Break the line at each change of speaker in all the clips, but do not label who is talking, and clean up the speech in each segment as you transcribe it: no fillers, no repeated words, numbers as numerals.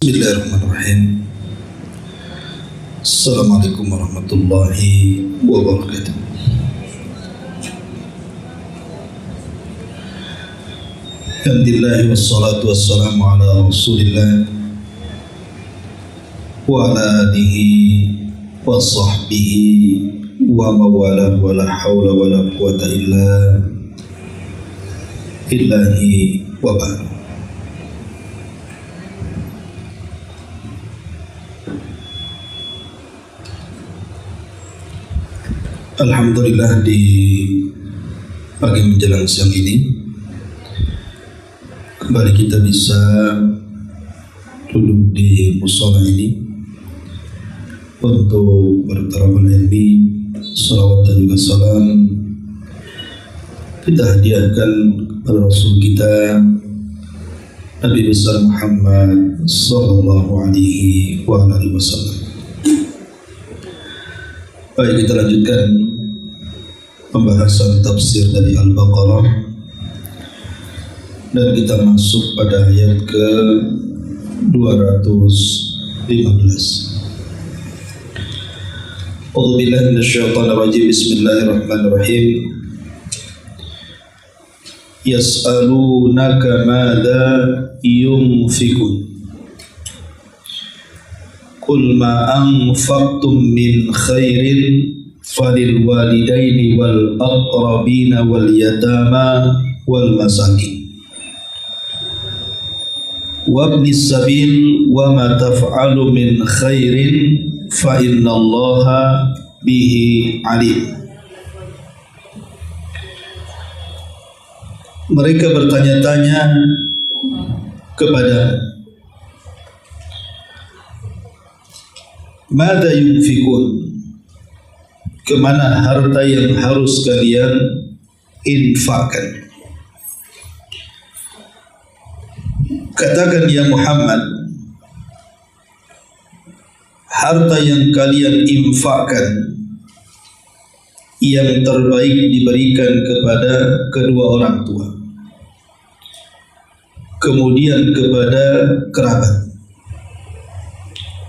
Bismillahirrahmanirrahim. Assalamualaikum warahmatullahi wabarakatuh. Alhamdulillah wassalatu wassalamu ala Rasulillah wa ala alihi wa sahbihi wa mawalah wa la hawla wa la quwata illa billahi wa ba'd. Alhamdulillah, di pagi menjelang siang ini kembali kita bisa duduk di mushola ini untuk bertarabul ilmi. Salawat dan juga salam kita hadiahkan kepada Rasul kita Nabi besar Muhammad sallallahu alaihi wasallam. Baik, kita lanjutkan pembahasan tafsir dari Al-Baqarah dan kita masuk pada ayat ke 215. A'udzubillahi minasyaitonirrajim. Bismillahirrahmanirrahim. Yas'alunaka madza yunfikun Qul ma anfaqtum min khairin falil walidaini wal aqrabina wal yatama wal masakin wabnis sabil wa ma taf'alu min khairin fa innallaha bihi alim. Mereka bertanya-tanya kepada Mada yunfikun, kemana harta yang harus kalian infakkan? Katakan ya Muhammad, harta yang kalian infakkan yang terbaik diberikan kepada kedua orang tua, kemudian kepada kerabat,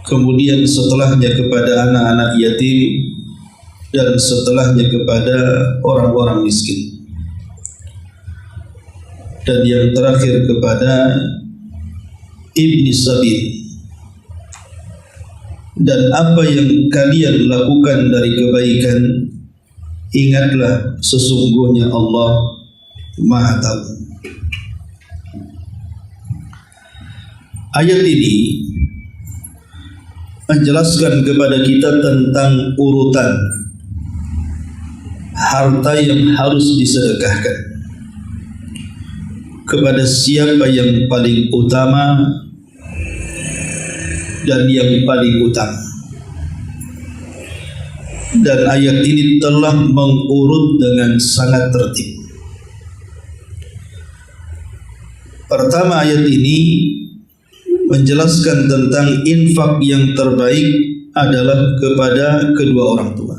kemudian setelahnya kepada anak-anak yatim, dan setelahnya kepada orang-orang miskin, dan yang terakhir kepada ibni sabil. Dan apa yang kalian lakukan dari kebaikan, ingatlah sesungguhnya Allah Maha Tahu. Ayat ini menjelaskan kepada kita tentang urutan harta yang harus disedekahkan, kepada siapa yang paling utama dan yang paling utama. Dan ayat ini telah mengurut dengan sangat tertib. Pertama, ayat ini menjelaskan tentang infak yang terbaik adalah kepada kedua orang tua.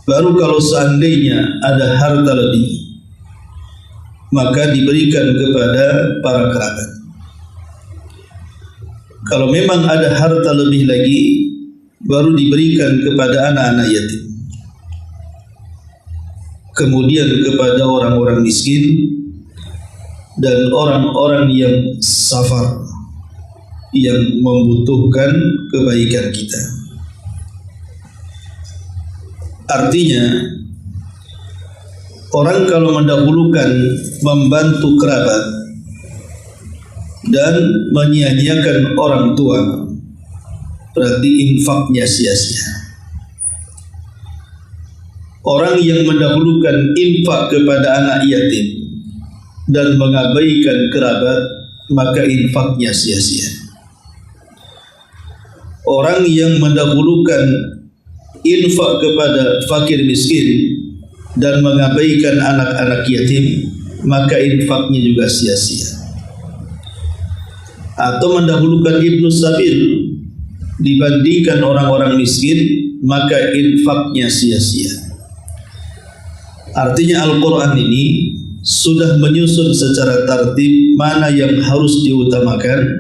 Baru kalau seandainya ada harta lebih, maka diberikan kepada para kerabat. Kalau memang ada harta lebih lagi, baru diberikan kepada anak-anak yatim, kemudian kepada orang-orang miskin dan orang-orang yang safar, yang membutuhkan kebaikan kita. Artinya, orang kalau mendahulukan membantu kerabat dan menyia-nyiakan orang tua, berarti infaknya sia-sia. Orang yang mendahulukan infak kepada anak yatim dan mengabaikan kerabat, maka infaknya sia-sia. Orang yang mendahulukan infak kepada fakir miskin dan mengabaikan anak-anak yatim, maka infaknya juga sia-sia. Atau mendahulukan ibnu sabil dibandingkan orang-orang miskin, maka infaknya sia-sia. Artinya Al-Quran ini sudah menyusun secara tertib mana yang harus diutamakan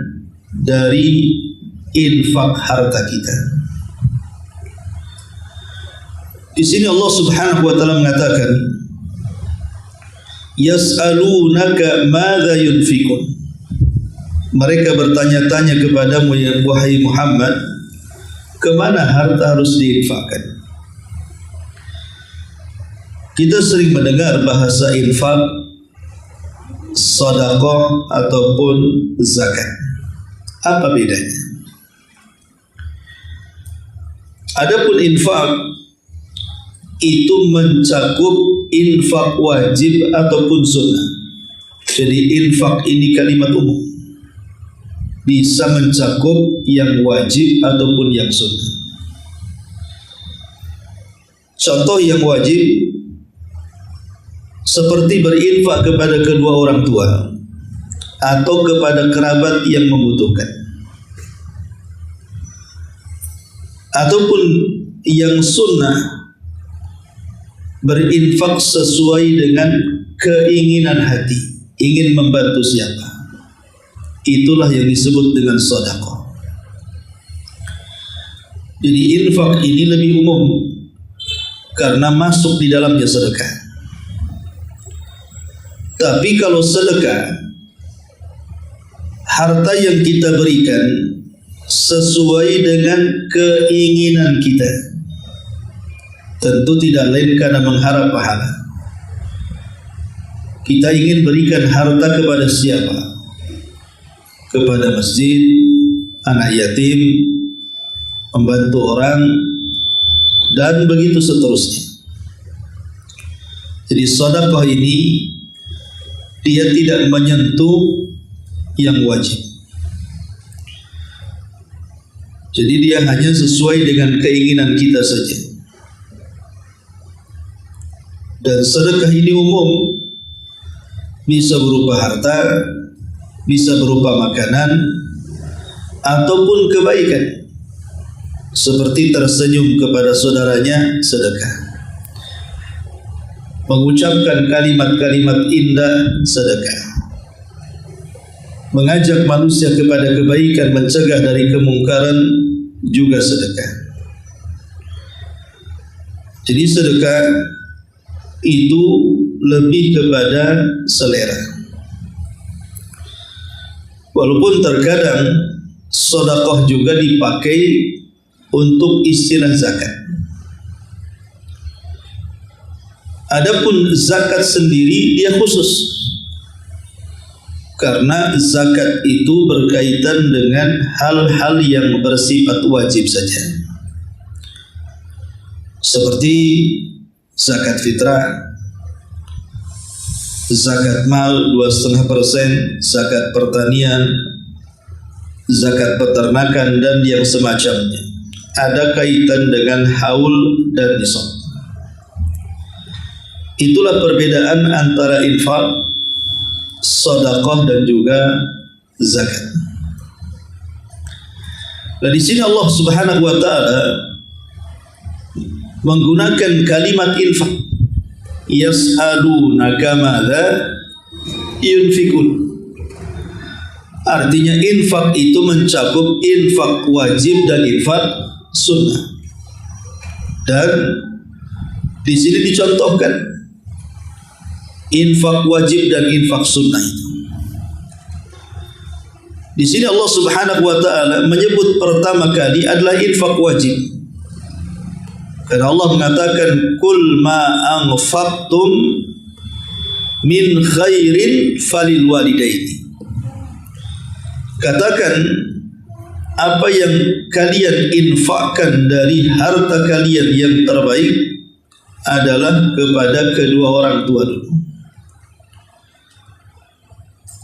dari infak harta kita. Di sini Allah Subhanahu wa taala mengatakan, yas'alunaka madza yunfikun. Mereka bertanya-tanya kepadamu ya wahai Muhammad, kemana harta harus diinfakkan? Kita sering mendengar bahasa infak, sedekah ataupun zakat. Apa bedanya? Adapun infak itu mencakup infak wajib ataupun sunnah. Jadi infak ini kalimat umum, bisa mencakup yang wajib ataupun yang sunnah. Contoh yang wajib seperti berinfak kepada kedua orang tua atau kepada kerabat yang membutuhkan. Ataupun yang sunnah, berinfak sesuai dengan keinginan hati, ingin membantu siapa. Itulah yang disebut dengan sedekah. Jadi infak ini lebih umum karena masuk di dalamnya sedekah. Tapi kalau sedekah, harta yang kita berikan sesuai dengan keinginan kita, tentu tidak lain karena mengharap pahala. Kita ingin berikan harta kepada siapa? Kepada masjid, anak yatim, membantu orang, dan begitu seterusnya. Jadi sedekah ini dia tidak menyentuh yang wajib. Jadi dia hanya sesuai dengan keinginan kita saja. Dan sedekah ini umum, bisa berupa harta, bisa berupa makanan, ataupun kebaikan. Seperti tersenyum kepada saudaranya, sedekah. Mengucapkan kalimat-kalimat indah, sedekah. Mengajak manusia kepada kebaikan, mencegah dari kemungkaran, juga sedekah. Jadi sedekah itu lebih kepada selera. Walaupun terkadang sedekah juga dipakai untuk istilah zakat. Adapun zakat sendiri dia khusus, karena zakat itu berkaitan dengan hal-hal yang bersifat wajib saja, seperti zakat fitrah, zakat mal 2,5%, zakat pertanian, zakat peternakan, dan yang semacamnya. Ada kaitan dengan haul dan nisab. Itulah perbedaan antara infak, sedekah, dan juga zakat. Nah, di sini Allah Subhanahu wa taala menggunakan kalimat infak. Yas'alunaka madza yunfikun. Artinya infak itu mencakup infak wajib dan infak sunnah. Dan di sini dicontohkan infak wajib dan infak sunnah itu. Di sini Allah Subhanahu wa taala menyebut pertama kali adalah infak wajib. Karena Allah mengatakan kul ma anfaqtum min khairin falil walidaini. Katakan apa yang kalian infakkan dari harta kalian yang terbaik adalah kepada kedua orang tua dulu.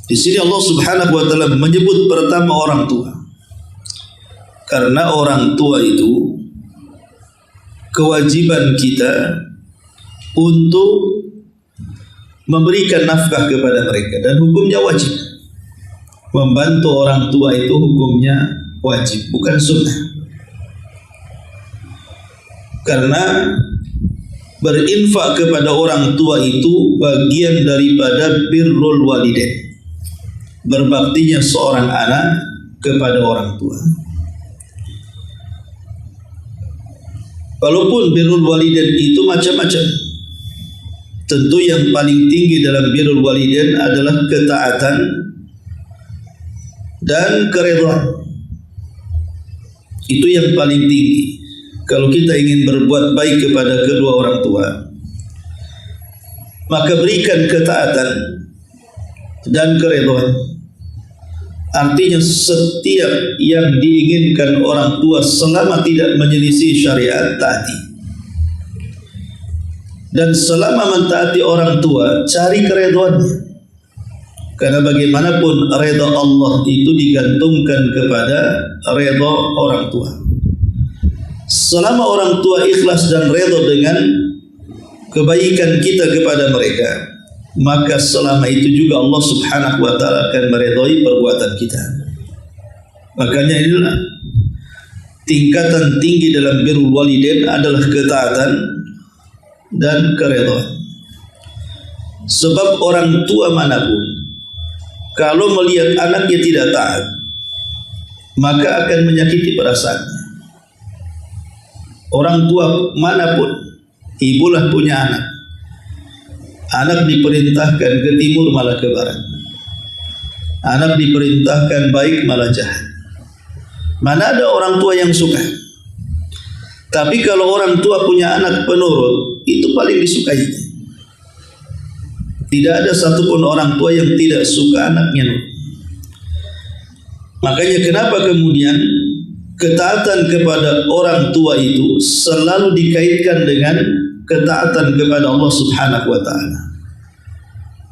Di sini Allah Subhanahu wa taala menyebut pertama orang tua. Karena orang tua itu kewajiban kita untuk memberikan nafkah kepada mereka, dan hukumnya wajib. Membantu orang tua itu hukumnya wajib, bukan sunnah. Karena berinfak kepada orang tua itu bagian daripada birrul walidain, berbaktinya seorang anak kepada orang tua. Walaupun birrul walidain itu macam-macam, tentu yang paling tinggi dalam birrul walidain adalah ketaatan dan keridhaan. Itu yang paling tinggi. Kalau kita ingin berbuat baik kepada kedua orang tua, maka berikan ketaatan dan keridhaan. Artinya setiap yang diinginkan orang tua selama tidak menyelisih syariat, taati. Dan selama mentaati orang tua, cari keridhaannya. Karena bagaimanapun redha Allah itu digantungkan kepada redha orang tua. Selama orang tua ikhlas dan redha dengan kebaikan kita kepada mereka, maka selama itu juga Allah Subhanahu wa ta'ala akan meredai perbuatan kita. Makanya inilah tingkatan tinggi dalam birrul walidain adalah ketaatan dan keridhaan. Sebab orang tua manapun kalau melihat anaknya tidak taat, maka akan menyakiti perasaannya. Orang tua manapun, ibulah punya anak. Anak diperintahkan ke timur malah ke barat. Anak diperintahkan baik malah jahat. Mana ada orang tua yang suka? Tapi kalau orang tua punya anak penurut, itu paling disukai. Tidak ada satupun orang tua yang tidak suka anaknya. Makanya kenapa kemudian ketaatan kepada orang tua itu selalu dikaitkan dengan ketaatan kepada Allah Subhanahu wa ta'ala.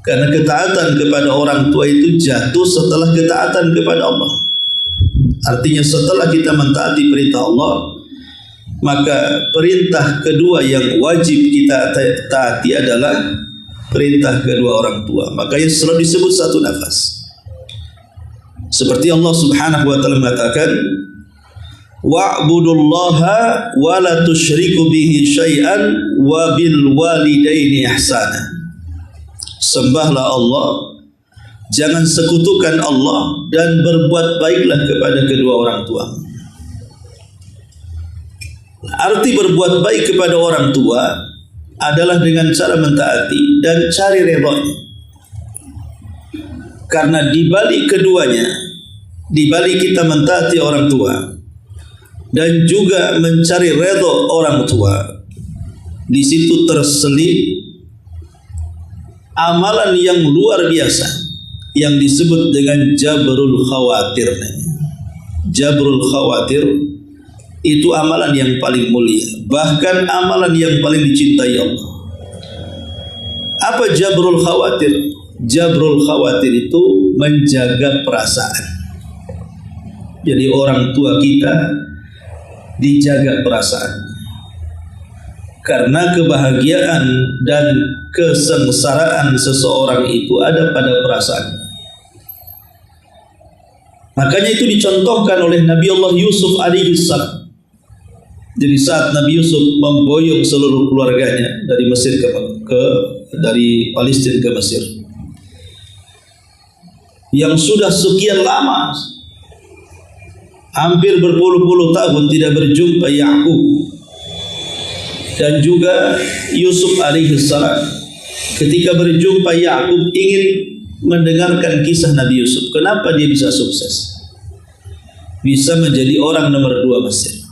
Karena ketaatan kepada orang tua itu jatuh setelah ketaatan kepada Allah. Artinya setelah kita mentaati perintah Allah, maka perintah kedua yang wajib kita taati adalah perintah kedua orang tua. Makanya selalu disebut satu nafas. Seperti Allah Subhanahu wa ta'ala mengatakan, wa'budullaha wa la tusyriku bihi syai'an wa bil walidaini ihsana. Sembahlah Allah, jangan sekutukan Allah, dan berbuat baiklah kepada kedua orang tua. Arti berbuat baik kepada orang tua adalah dengan cara mentaati dan cari redhanya. Karena di balik keduanya, di balik kita mentaati orang tua dan juga mencari redha orang tua, di situ terselip amalan yang luar biasa yang disebut dengan jabrul khawatir. Jabrul khawatir itu amalan yang paling mulia, bahkan amalan yang paling dicintai Allah. Apa jabrul khawatir? Jabrul khawatir itu menjaga perasaan. Jadi orang tua kita dijaga perasaan, karena kebahagiaan dan kesengsaraan seseorang itu ada pada perasaan. Makanya itu dicontohkan oleh Nabi Allah Yusuf alaihi salam. Jadi saat Nabi Yusuf memboyong seluruh keluarganya dari Mesir dari Palestina ke Mesir, yang sudah sekian lama, hampir berpuluh-puluh tahun tidak berjumpa Yakub dan juga Yusuf alaihi salam. Ketika berjumpa Yakub ingin mendengarkan kisah Nabi Yusuf. Kenapa dia bisa sukses, bisa menjadi orang nomor 2 Mesir.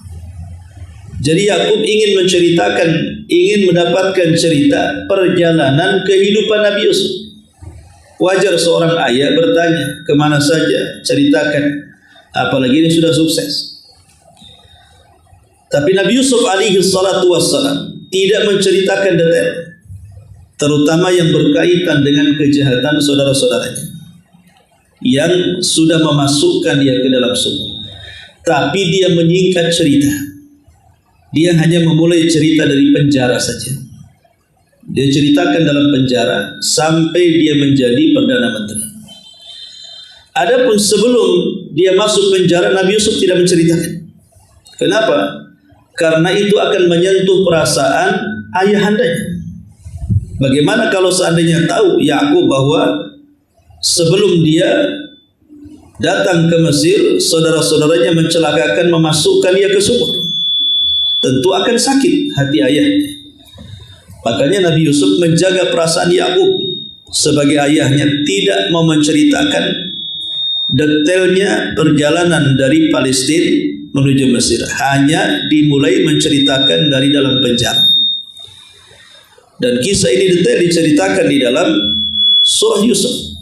Jadi Yakub ingin menceritakan, ingin mendapatkan cerita perjalanan kehidupan Nabi Yusuf. Wajar seorang ayah bertanya, kemana saja, ceritakan. Apalagi ini sudah sukses. Tapi Nabi Yusuf alaihi salatu wassalam tidak menceritakan detail, terutama yang berkaitan dengan kejahatan saudara-saudaranya yang sudah memasukkan dia ke dalam sumur. Tapi dia menyingkat cerita. Dia hanya memulai cerita dari penjara saja. Dia ceritakan dalam penjara sampai dia menjadi Perdana Menteri. Adapun sebelum dia masuk penjara, Nabi Yusuf tidak menceritakan. Kenapa? Karena itu akan menyentuh perasaan ayahandanya. Bagaimana kalau seandainya tahu Yakub bahwa sebelum dia datang ke Mesir, saudara-saudaranya mencelakakan, memasukkan dia ke sumur? Tentu akan sakit hati ayahnya. Makanya Nabi Yusuf menjaga perasaan Yakub sebagai ayahnya, tidak mau menceritakan detailnya perjalanan dari Palestina menuju Mesir. Hanya dimulai menceritakan dari dalam penjara. Dan kisah ini detail diceritakan di dalam surah Yusuf.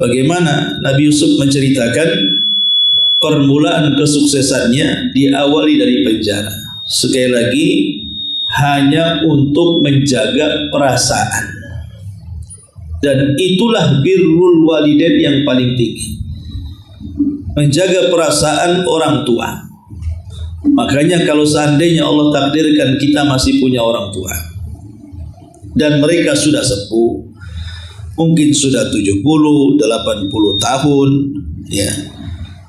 Bagaimana Nabi Yusuf menceritakan permulaan kesuksesannya diawali dari penjara. Sekali lagi, hanya untuk menjaga perasaan. Dan itulah birrul walidain yang paling tinggi. Menjaga perasaan orang tua. Makanya kalau seandainya Allah takdirkan kita masih punya orang tua dan mereka sudah sepuh, mungkin sudah 70, 80 tahun, ya,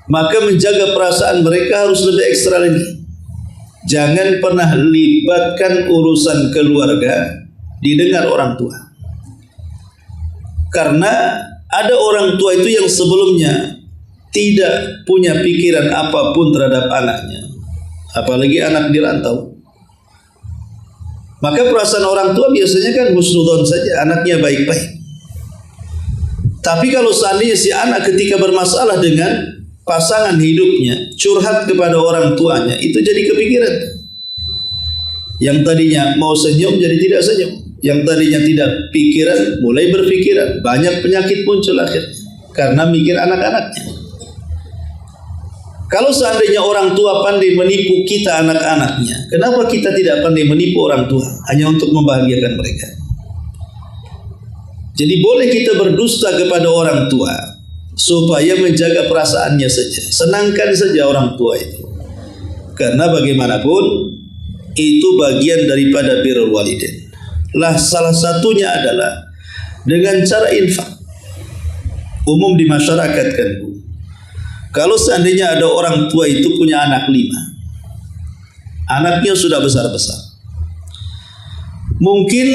maka menjaga perasaan mereka harus lebih ekstra lagi. Jangan pernah libatkan urusan keluarga didengar orang tua. Karena ada orang tua itu yang sebelumnya tidak punya pikiran apapun terhadap anaknya, apalagi anak di rantau. Maka perasaan orang tua biasanya kan husnudzon saja, anaknya baik-baik. Tapi kalau seandainya si anak ketika bermasalah dengan pasangan hidupnya, curhat kepada orang tuanya, itu jadi kepikiran. Yang tadinya mau senyum jadi tidak senyum, yang tadinya tidak pikiran mulai berpikiran. Banyak penyakit muncul akhirnya karena mikir anak-anaknya. Kalau seandainya orang tua pandai menipu kita anak-anaknya, kenapa kita tidak pandai menipu orang tua hanya untuk membahagiakan mereka? Jadi boleh kita berdusta kepada orang tua supaya menjaga perasaannya saja. Senangkan saja orang tua itu. Karena bagaimanapun itu bagian daripada birrul walidain. Lah salah satunya adalah dengan cara infak. Umum di masyarakat kan, Bu. Kalau seandainya ada orang tua itu punya anak 5, anaknya sudah besar-besar, mungkin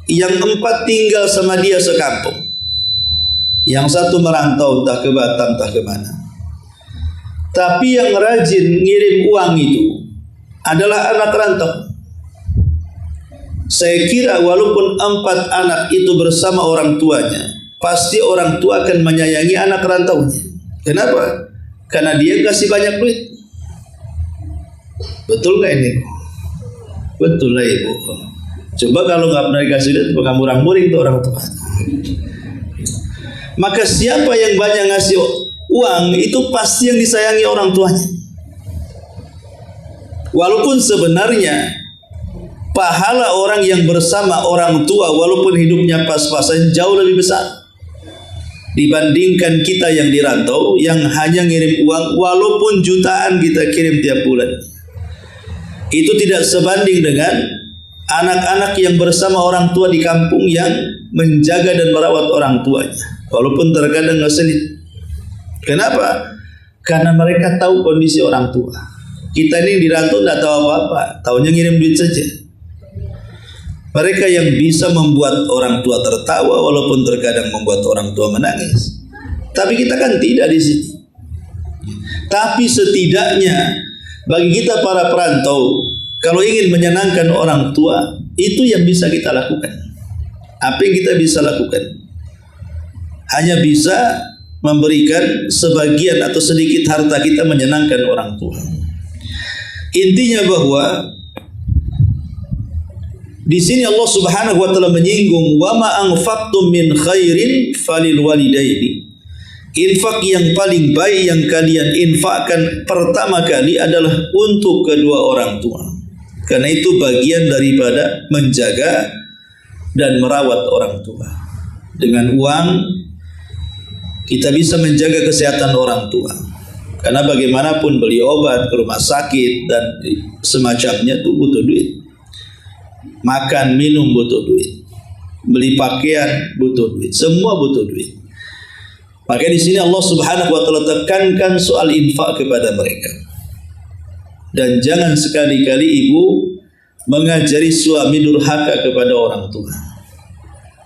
yang 4 tinggal sama dia sekampung, yang 1 merantau entah ke Batam entah ke mana. Tapi yang rajin ngirim uang itu adalah anak rantau. Saya kira walaupun 4 anak itu bersama orang tuanya, pasti orang tua akan menyayangi anak rantaunya. Kenapa? Karena dia kasih banyak duit. Betul nggak ini? Betul lah Ibu. Coba kalau nggak pernah dikasih duit, bukan murang-muring tuh orang tua. Maka siapa yang banyak ngasih uang itu pasti yang disayangi orang tuanya. Walaupun sebenarnya pahala orang yang bersama orang tua walaupun hidupnya pas-pasan jauh lebih besar dibandingkan kita yang di rantau yang hanya ngirim uang walaupun jutaan kita kirim tiap bulan. Itu tidak sebanding dengan anak-anak yang bersama orang tua di kampung yang menjaga dan merawat orang tuanya walaupun terkadang ngeselin. Kenapa? Karena mereka tahu kondisi orang tua. Kita ini di rantau tidak tahu apa-apa, taunya ngirim duit saja. Mereka yang bisa membuat orang tua tertawa walaupun terkadang membuat orang tua menangis. Tapi kita kan tidak di sini. Tapi setidaknya bagi kita para perantau, kalau ingin menyenangkan orang tua, itu yang bisa kita lakukan. Apa yang kita bisa lakukan? Hanya bisa memberikan sebagian atau sedikit harta kita menyenangkan orang tua. Intinya bahwa di sini Allah Subhanahu wa taala menyinggung wa ma anfaqtum min khairin falil walidaini. Infak yang paling baik yang kalian infakkan pertama kali adalah untuk kedua orang tua. Karena itu bagian daripada menjaga dan merawat orang tua. Dengan uang kita bisa menjaga kesehatan orang tua. Karena bagaimanapun beli obat ke rumah sakit dan semacamnya itu butuh duit. Makan, minum butuh duit. Beli pakaian butuh duit. Semua butuh duit. Maka di sini Allah Subhanahu wa taala tekankan soal infak kepada mereka. Dan jangan sekali-kali ibu mengajari suami durhaka kepada orang tua.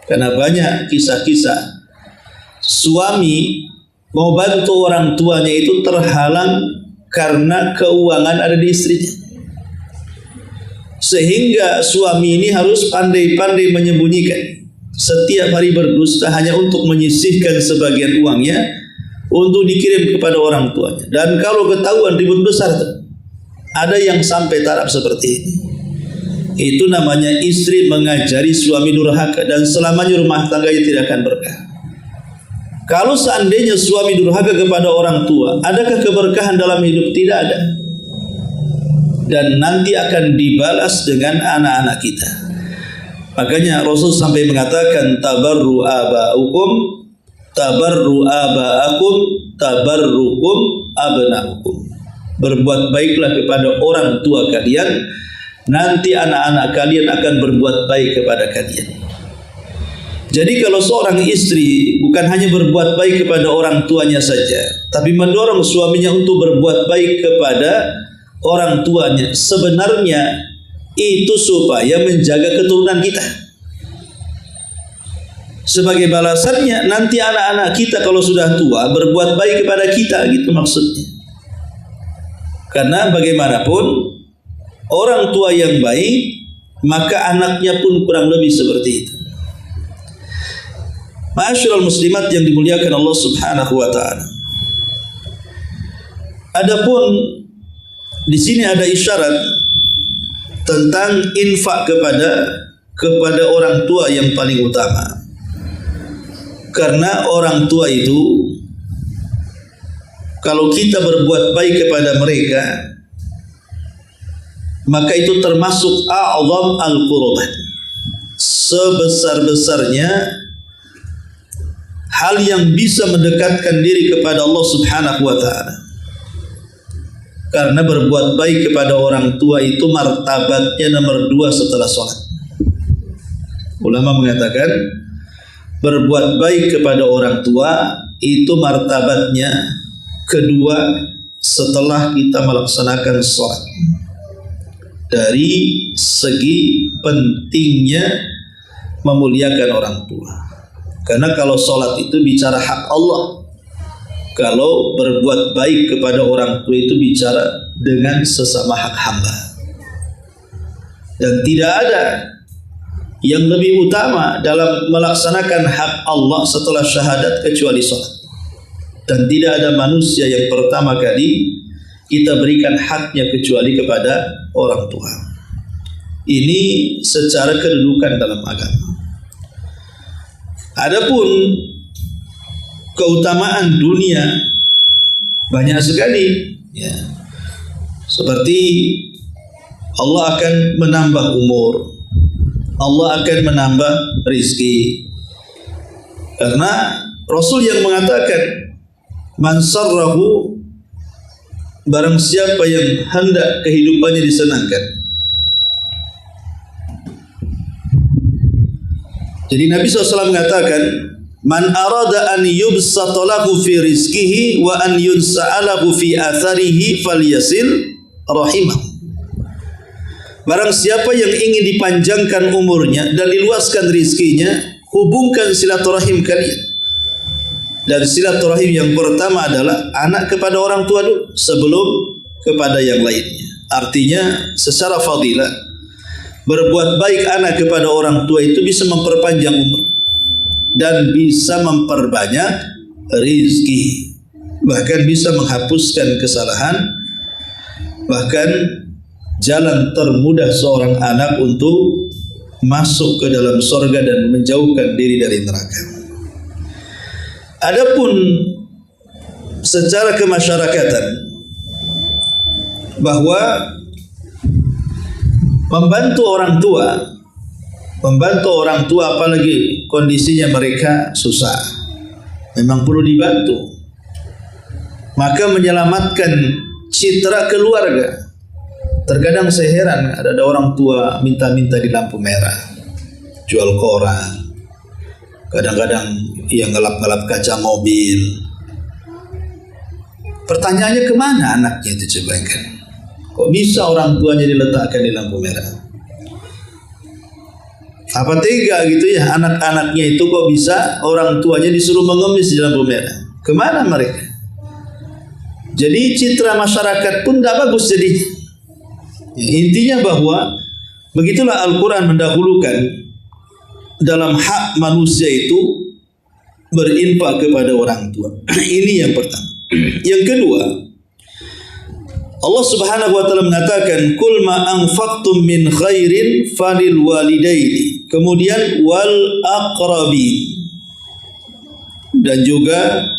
Karena banyak kisah-kisah suami mau bantu orang tuanya itu terhalang karena keuangan ada di istrinya. Sehingga suami ini harus pandai-pandai menyembunyikan. Setiap hari berdusta hanya untuk menyisihkan sebagian uangnya untuk dikirim kepada orang tuanya. Dan kalau ketahuan ribut besar tuh. Ada yang sampai taraf seperti ini. Itu namanya istri mengajari suami durhaka, dan selamanya rumah tangganya tidak akan berkah. Kalau seandainya suami durhaka kepada orang tua, adakah keberkahan dalam hidup? Tidak ada. Dan nanti akan dibalas dengan anak-anak kita. Makanya Rasul sampai mengatakan tabarru aba'ukum tabarru aba'akum tabarrukum abna'ukum. Berbuat baiklah kepada orang tua kalian, nanti anak-anak kalian akan berbuat baik kepada kalian. Jadi kalau seorang istri bukan hanya berbuat baik kepada orang tuanya saja, tapi mendorong suaminya untuk berbuat baik kepada orang tuanya, sebenarnya itu supaya menjaga keturunan kita. Sebagai balasannya nanti anak-anak kita kalau sudah tua berbuat baik kepada kita, gitu maksudnya. Karena bagaimanapun orang tua yang baik, maka anaknya pun kurang lebih seperti itu. Ma'asyiral muslimat yang dimuliakan Allah Subhanahu wa taala. Adapun di sini ada isyarat tentang infak kepada orang tua yang paling utama. Karena orang tua itu kalau kita berbuat baik kepada mereka, maka itu termasuk a'zam al-qurbat. Sebesar-besarnya hal yang bisa mendekatkan diri kepada Allah Subhanahu wa taala. Karena berbuat baik kepada orang tua itu martabatnya nomor 2 setelah sholat. Ulama mengatakan berbuat baik kepada orang tua itu martabatnya kedua setelah kita melaksanakan sholat. Dari segi pentingnya memuliakan orang tua. Karena kalau sholat itu bicara hak Allah. Kalau berbuat baik kepada orang tua itu bicara dengan sesama hak hamba. Dan tidak ada yang lebih utama dalam melaksanakan hak Allah setelah syahadat kecuali sholat. Dan tidak ada manusia yang pertama kali kita berikan haknya kecuali kepada orang tua. Ini secara kedudukan dalam agama. Adapun keutamaan dunia banyak sekali, ya. Seperti Allah akan menambah umur, Allah akan menambah rizki. Karena Rasul yang mengatakan man sarrahu, barang siapa yang hendak kehidupannya disenangkan. Jadi Nabi SAW mengatakan man arada an yubsata lahu fi rizkihi wa an yunsa'alahu fi atharihi falyasil rahimah. Barang siapa yang ingin dipanjangkan umurnya dan diluaskan rizkinya, hubungkan silaturahim kalian. Dan silaturahim yang pertama adalah anak kepada orang tua dulu sebelum kepada yang lainnya. Artinya secara fadilah berbuat baik anak kepada orang tua itu bisa memperpanjang umur dan bisa memperbanyak rizki, bahkan bisa menghapuskan kesalahan, bahkan jalan termudah seorang anak untuk masuk ke dalam surga dan menjauhkan diri dari neraka. Adapun secara kemasyarakatan, bahwa membantu orang tua apalagi kondisinya mereka susah, memang perlu dibantu. Maka menyelamatkan citra keluarga. Terkadang saya heran, ada orang tua minta-minta di lampu merah, jual koran, kadang-kadang yang ngelap-ngelap kaca mobil. Pertanyaannya kemana anaknya itu, coba kan? Kok bisa orang tuanya diletakkan di lampu merah? Apa tega gitu ya, anak-anaknya itu kok bisa orang tuanya disuruh mengemis di lampu merah? Kemana mereka? Jadi citra masyarakat pun tidak bagus jadi. Ya, intinya bahwa begitulah Al-Quran mendahulukan dalam hak manusia itu berinfak kepada orang tua. Ini yang pertama. Yang kedua, Allah Subhanahu wa taala mengatakan kul ma anfaqtum min khairin falil walidaini, kemudian wal aqrabin, dan juga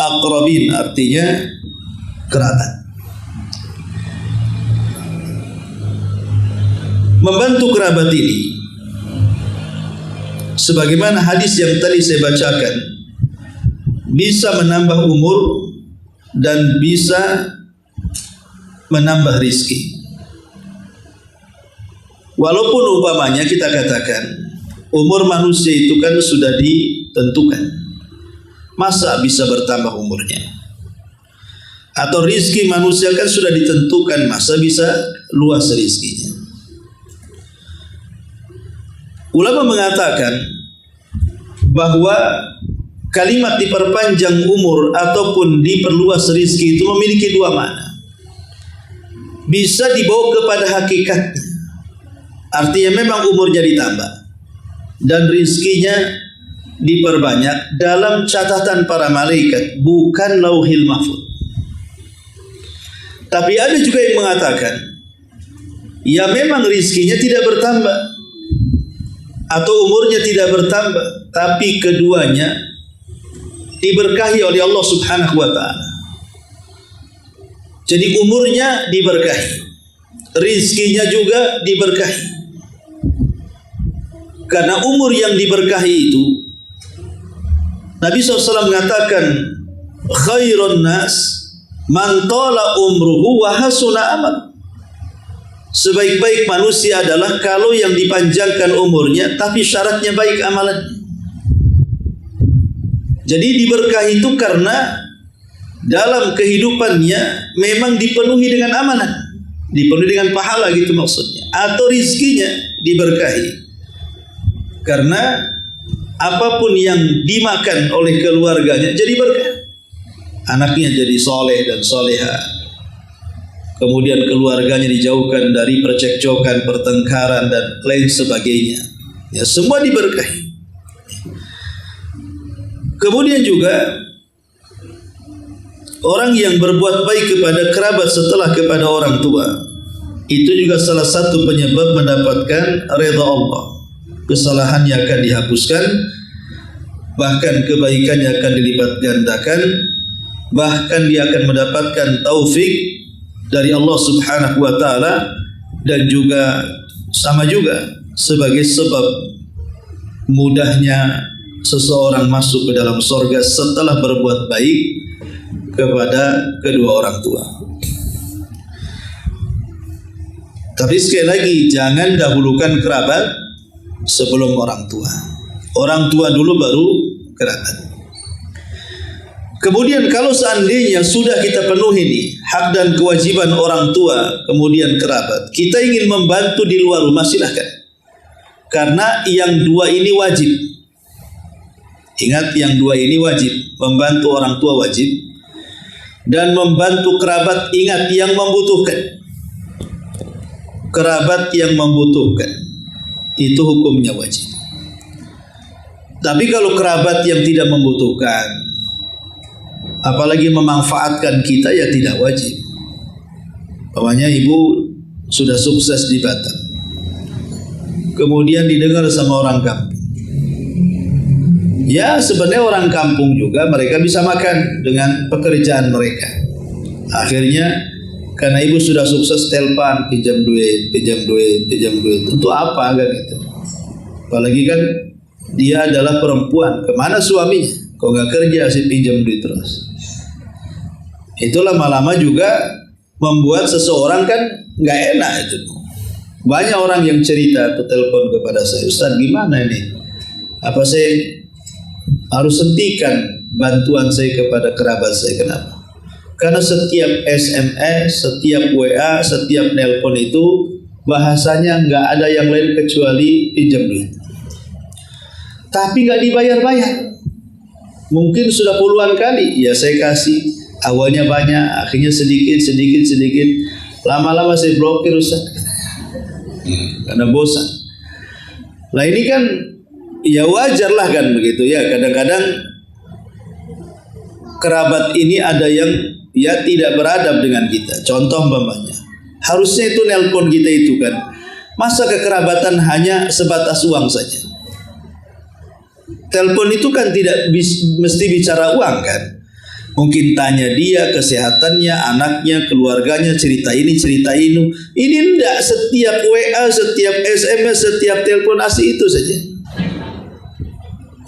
aqrabin artinya kerabat. Membantu kerabat ini sebagaimana hadis yang tadi saya bacakan bisa menambah umur dan bisa menambah rizki. Walaupun umpamanya kita katakan umur manusia itu kan sudah ditentukan, masa bisa bertambah umurnya? Atau rizki manusia kan sudah ditentukan, masa bisa luas rizkinya? Ulama mengatakan bahwa kalimat diperpanjang umur ataupun diperluas rizki itu memiliki dua makna. Bisa dibawa kepada hakikatnya, artinya memang umurnya ditambah dan rizkinya diperbanyak dalam catatan para malaikat, bukan lauhil mahfuz. Tapi ada juga yang mengatakan ya memang rizkinya tidak bertambah atau umurnya tidak bertambah, tapi keduanya diberkahi oleh Allah Subhanahu wa taala. Jadi umurnya diberkahi, rizkinya juga diberkahi. Karena umur yang diberkahi itu, Nabi SAW mengatakan khairun nas man tala umruhu wa hasuna amal. Sebaik-baik manusia adalah kalau yang dipanjangkan umurnya tapi syaratnya baik amalannya. Jadi diberkahi itu karena dalam kehidupannya memang dipenuhi dengan amalan, dipenuhi dengan pahala gitu maksudnya. Atau rizkinya diberkahi karena apapun yang dimakan oleh keluarganya jadi berkah. Anaknya jadi soleh dan soleha, kemudian keluarganya dijauhkan dari percekcokan, pertengkaran dan lain sebagainya. Ya, semua diberkahi. Kemudian juga orang yang berbuat baik kepada kerabat setelah kepada orang tua, itu juga salah satu penyebab mendapatkan redha Allah. Kesalahannya akan dihapuskan, bahkan kebaikannya akan dilipat gandakan, bahkan dia akan mendapatkan taufik dari Allah Subhanahu wa taala, dan juga sama juga sebagai sebab mudahnya seseorang masuk ke dalam surga setelah berbuat baik kepada kedua orang tua. Tapi sekali lagi, jangan dahulukan kerabat sebelum orang tua. Orang tua dulu baru kerabat. Kemudian kalau seandainya sudah kita penuhi nih hak dan kewajiban orang tua, kemudian kerabat, kita ingin membantu di luar rumah, silahkan. Karena yang dua ini wajib. Ingat, yang dua ini wajib. Membantu orang tua wajib, dan membantu kerabat, ingat, yang membutuhkan. Kerabat yang membutuhkan itu hukumnya wajib. Tapi kalau kerabat yang tidak membutuhkan, apalagi memanfaatkan kita, ya tidak wajib. Pokoknya ibu sudah sukses di Batam, kemudian didengar sama orang kampung. Ya sebenarnya orang kampung juga mereka bisa makan dengan pekerjaan mereka. Akhirnya karena ibu sudah sukses, telepon, pinjam duit. Untuk apa kan itu? Apalagi kan dia adalah perempuan, kemana suaminya? Kok nggak kerja sih, pinjam duit terus? Itu lama-lama juga membuat seseorang kan nggak enak itu. Banyak orang yang cerita atau telepon kepada saya, Ustaz gimana ini? Apa saya harus hentikan bantuan saya kepada kerabat saya? Kenapa? Karena setiap SMS, setiap WA, setiap nelpon itu bahasanya nggak ada yang lain kecuali pinjam duit. Tapi nggak dibayar-bayar. Mungkin sudah puluhan kali, ya saya kasih. Awalnya banyak, akhirnya sedikit. Lama-lama saya blokir Ustaz. Karena bosan. Nah ini kan ya wajar lah kan begitu ya. Kadang-kadang kerabat ini ada yang ya tidak beradab dengan kita. Contoh umpamanya, harusnya itu nelpon kita itu kan. Masa kekerabatan hanya sebatas uang saja? Telepon itu kan tidak mesti bicara uang kan. Mungkin tanya dia kesehatannya, anaknya, keluarganya, cerita ini, cerita itu. Ini enggak, setiap WA, setiap SMS, setiap telepon asik itu saja.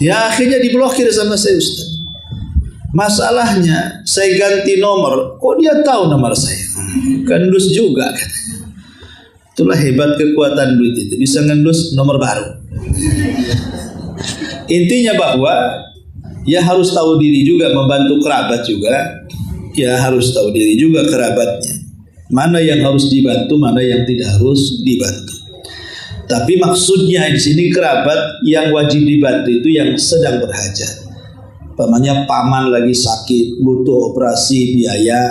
Ya akhirnya diblokir sama saya Ustaz. Masalahnya saya ganti nomor, kok dia tahu nomor saya? Gendus juga katanya. Itulah hebat kekuatan duit itu, bisa ngendus nomor baru. Intinya bahwa ya harus tahu diri juga, membantu kerabat juga. Ya harus tahu diri juga kerabatnya. Mana yang harus dibantu, mana yang tidak harus dibantu. Tapi maksudnya di sini kerabat yang wajib dibantu itu yang sedang berhajat. Pamannya paman lagi sakit, butuh operasi, biaya.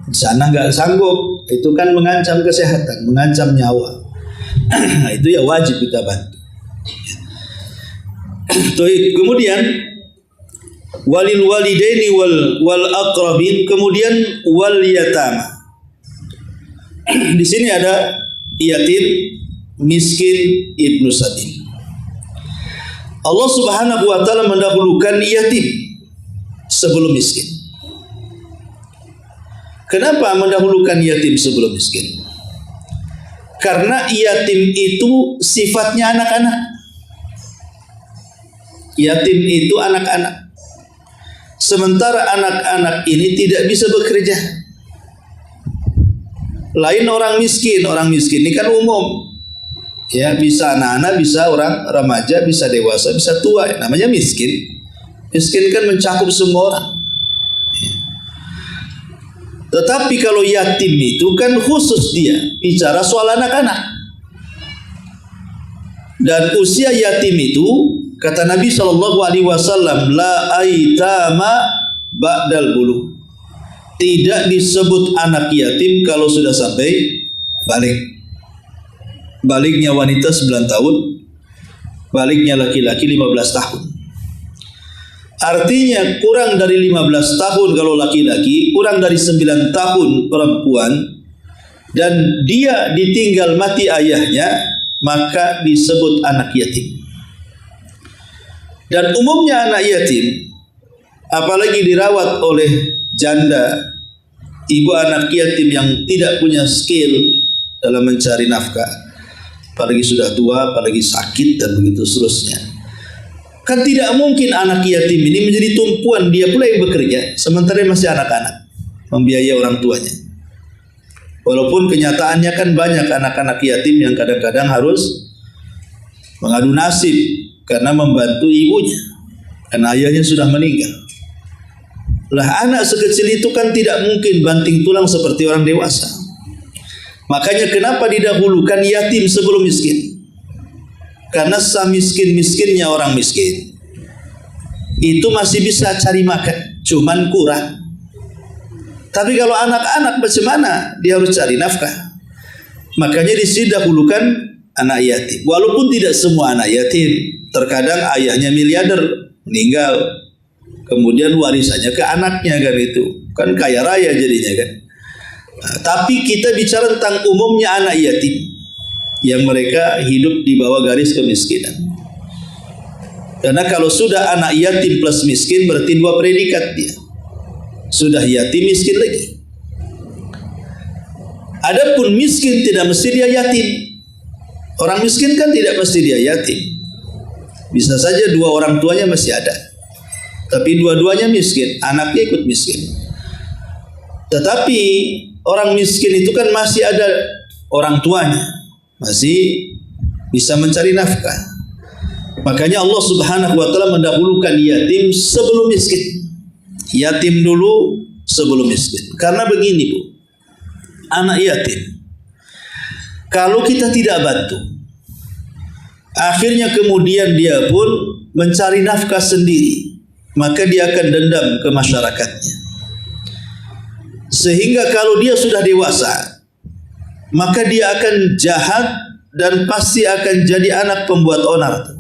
Di sana nggak sanggup, itu kan mengancam kesehatan, mengancam nyawa. Itu ya wajib kita bantu. Kemudian walil walidaini wal aqrabin, kemudian wal yatama. Di sini ada yatim, miskin, ibnu sabil. Allah Subhanahu wa taala mendahulukan yatim sebelum miskin. Kenapa mendahulukan yatim sebelum miskin? Karena yatim itu sifatnya anak-anak. Yatim itu anak-anak. Sementara anak-anak ini tidak bisa bekerja. Lain orang miskin ini kan umum. Ya, bisa anak-anak, bisa orang remaja, bisa dewasa, bisa tua. Namanya miskin. Miskin kan mencakup semua orang. Tetapi kalau yatim itu kan khusus dia bicara soal anak-anak. Dan usia yatim itu kata Nabi SAW, la aitama ba'dal buluh. Tidak disebut anak yatim kalau sudah sampai balik. Baliknya wanita 9 tahun, baliknya laki-laki 15 tahun. Artinya kurang dari 15 tahun kalau laki-laki, kurang dari 9 tahun perempuan, dan dia ditinggal mati ayahnya, maka disebut anak yatim. Dan umumnya anak yatim, apalagi dirawat oleh janda, ibu anak yatim yang tidak punya skill dalam mencari nafkah, apalagi sudah tua, apalagi sakit dan begitu seterusnya. Kan tidak mungkin anak yatim ini menjadi tumpuan dia pula yang bekerja, sementara masih anak-anak, membiayai orang tuanya. Walaupun kenyataannya kan banyak anak-anak yatim yang kadang-kadang harus mengadu nasib karena membantu ibunya, karena ayahnya sudah meninggal. Lah anak sekecil itu kan tidak mungkin banting tulang seperti orang dewasa. Makanya kenapa didahulukan yatim sebelum miskin? Karena semiskin-miskinnya orang miskin itu masih bisa cari makan, cuman kurang. Tapi kalau anak-anak bagaimana? Dia harus cari nafkah. Makanya didahulukan anak yatim. Walaupun tidak semua anak yatim, terkadang ayahnya miliarder meninggal, kemudian warisannya ke anaknya kan, itu kan kaya raya jadinya kan. Nah, tapi kita bicara tentang umumnya anak yatim yang mereka hidup di bawah garis kemiskinan. Karena kalau sudah anak yatim plus miskin berarti dua predikat dia. Sudah yatim miskin lagi. Adapun miskin tidak mesti dia yatim. Orang miskin kan tidak mesti dia yatim. Bisa saja dua orang tuanya masih ada, tapi dua-duanya miskin, anaknya ikut miskin. Tetapi orang miskin itu kan masih ada orang tuanya, masih bisa mencari nafkah. Makanya Allah Subhanahu wa taala mendahulukan yatim sebelum miskin. Yatim dulu sebelum miskin. Karena begini Bu, anak yatim Kalau kita tidak bantu, akhirnya kemudian dia pun mencari nafkah sendiri, maka dia akan dendam ke masyarakatnya. Sehingga kalau dia sudah dewasa, maka dia akan jahat dan pasti akan jadi anak pembuat onar.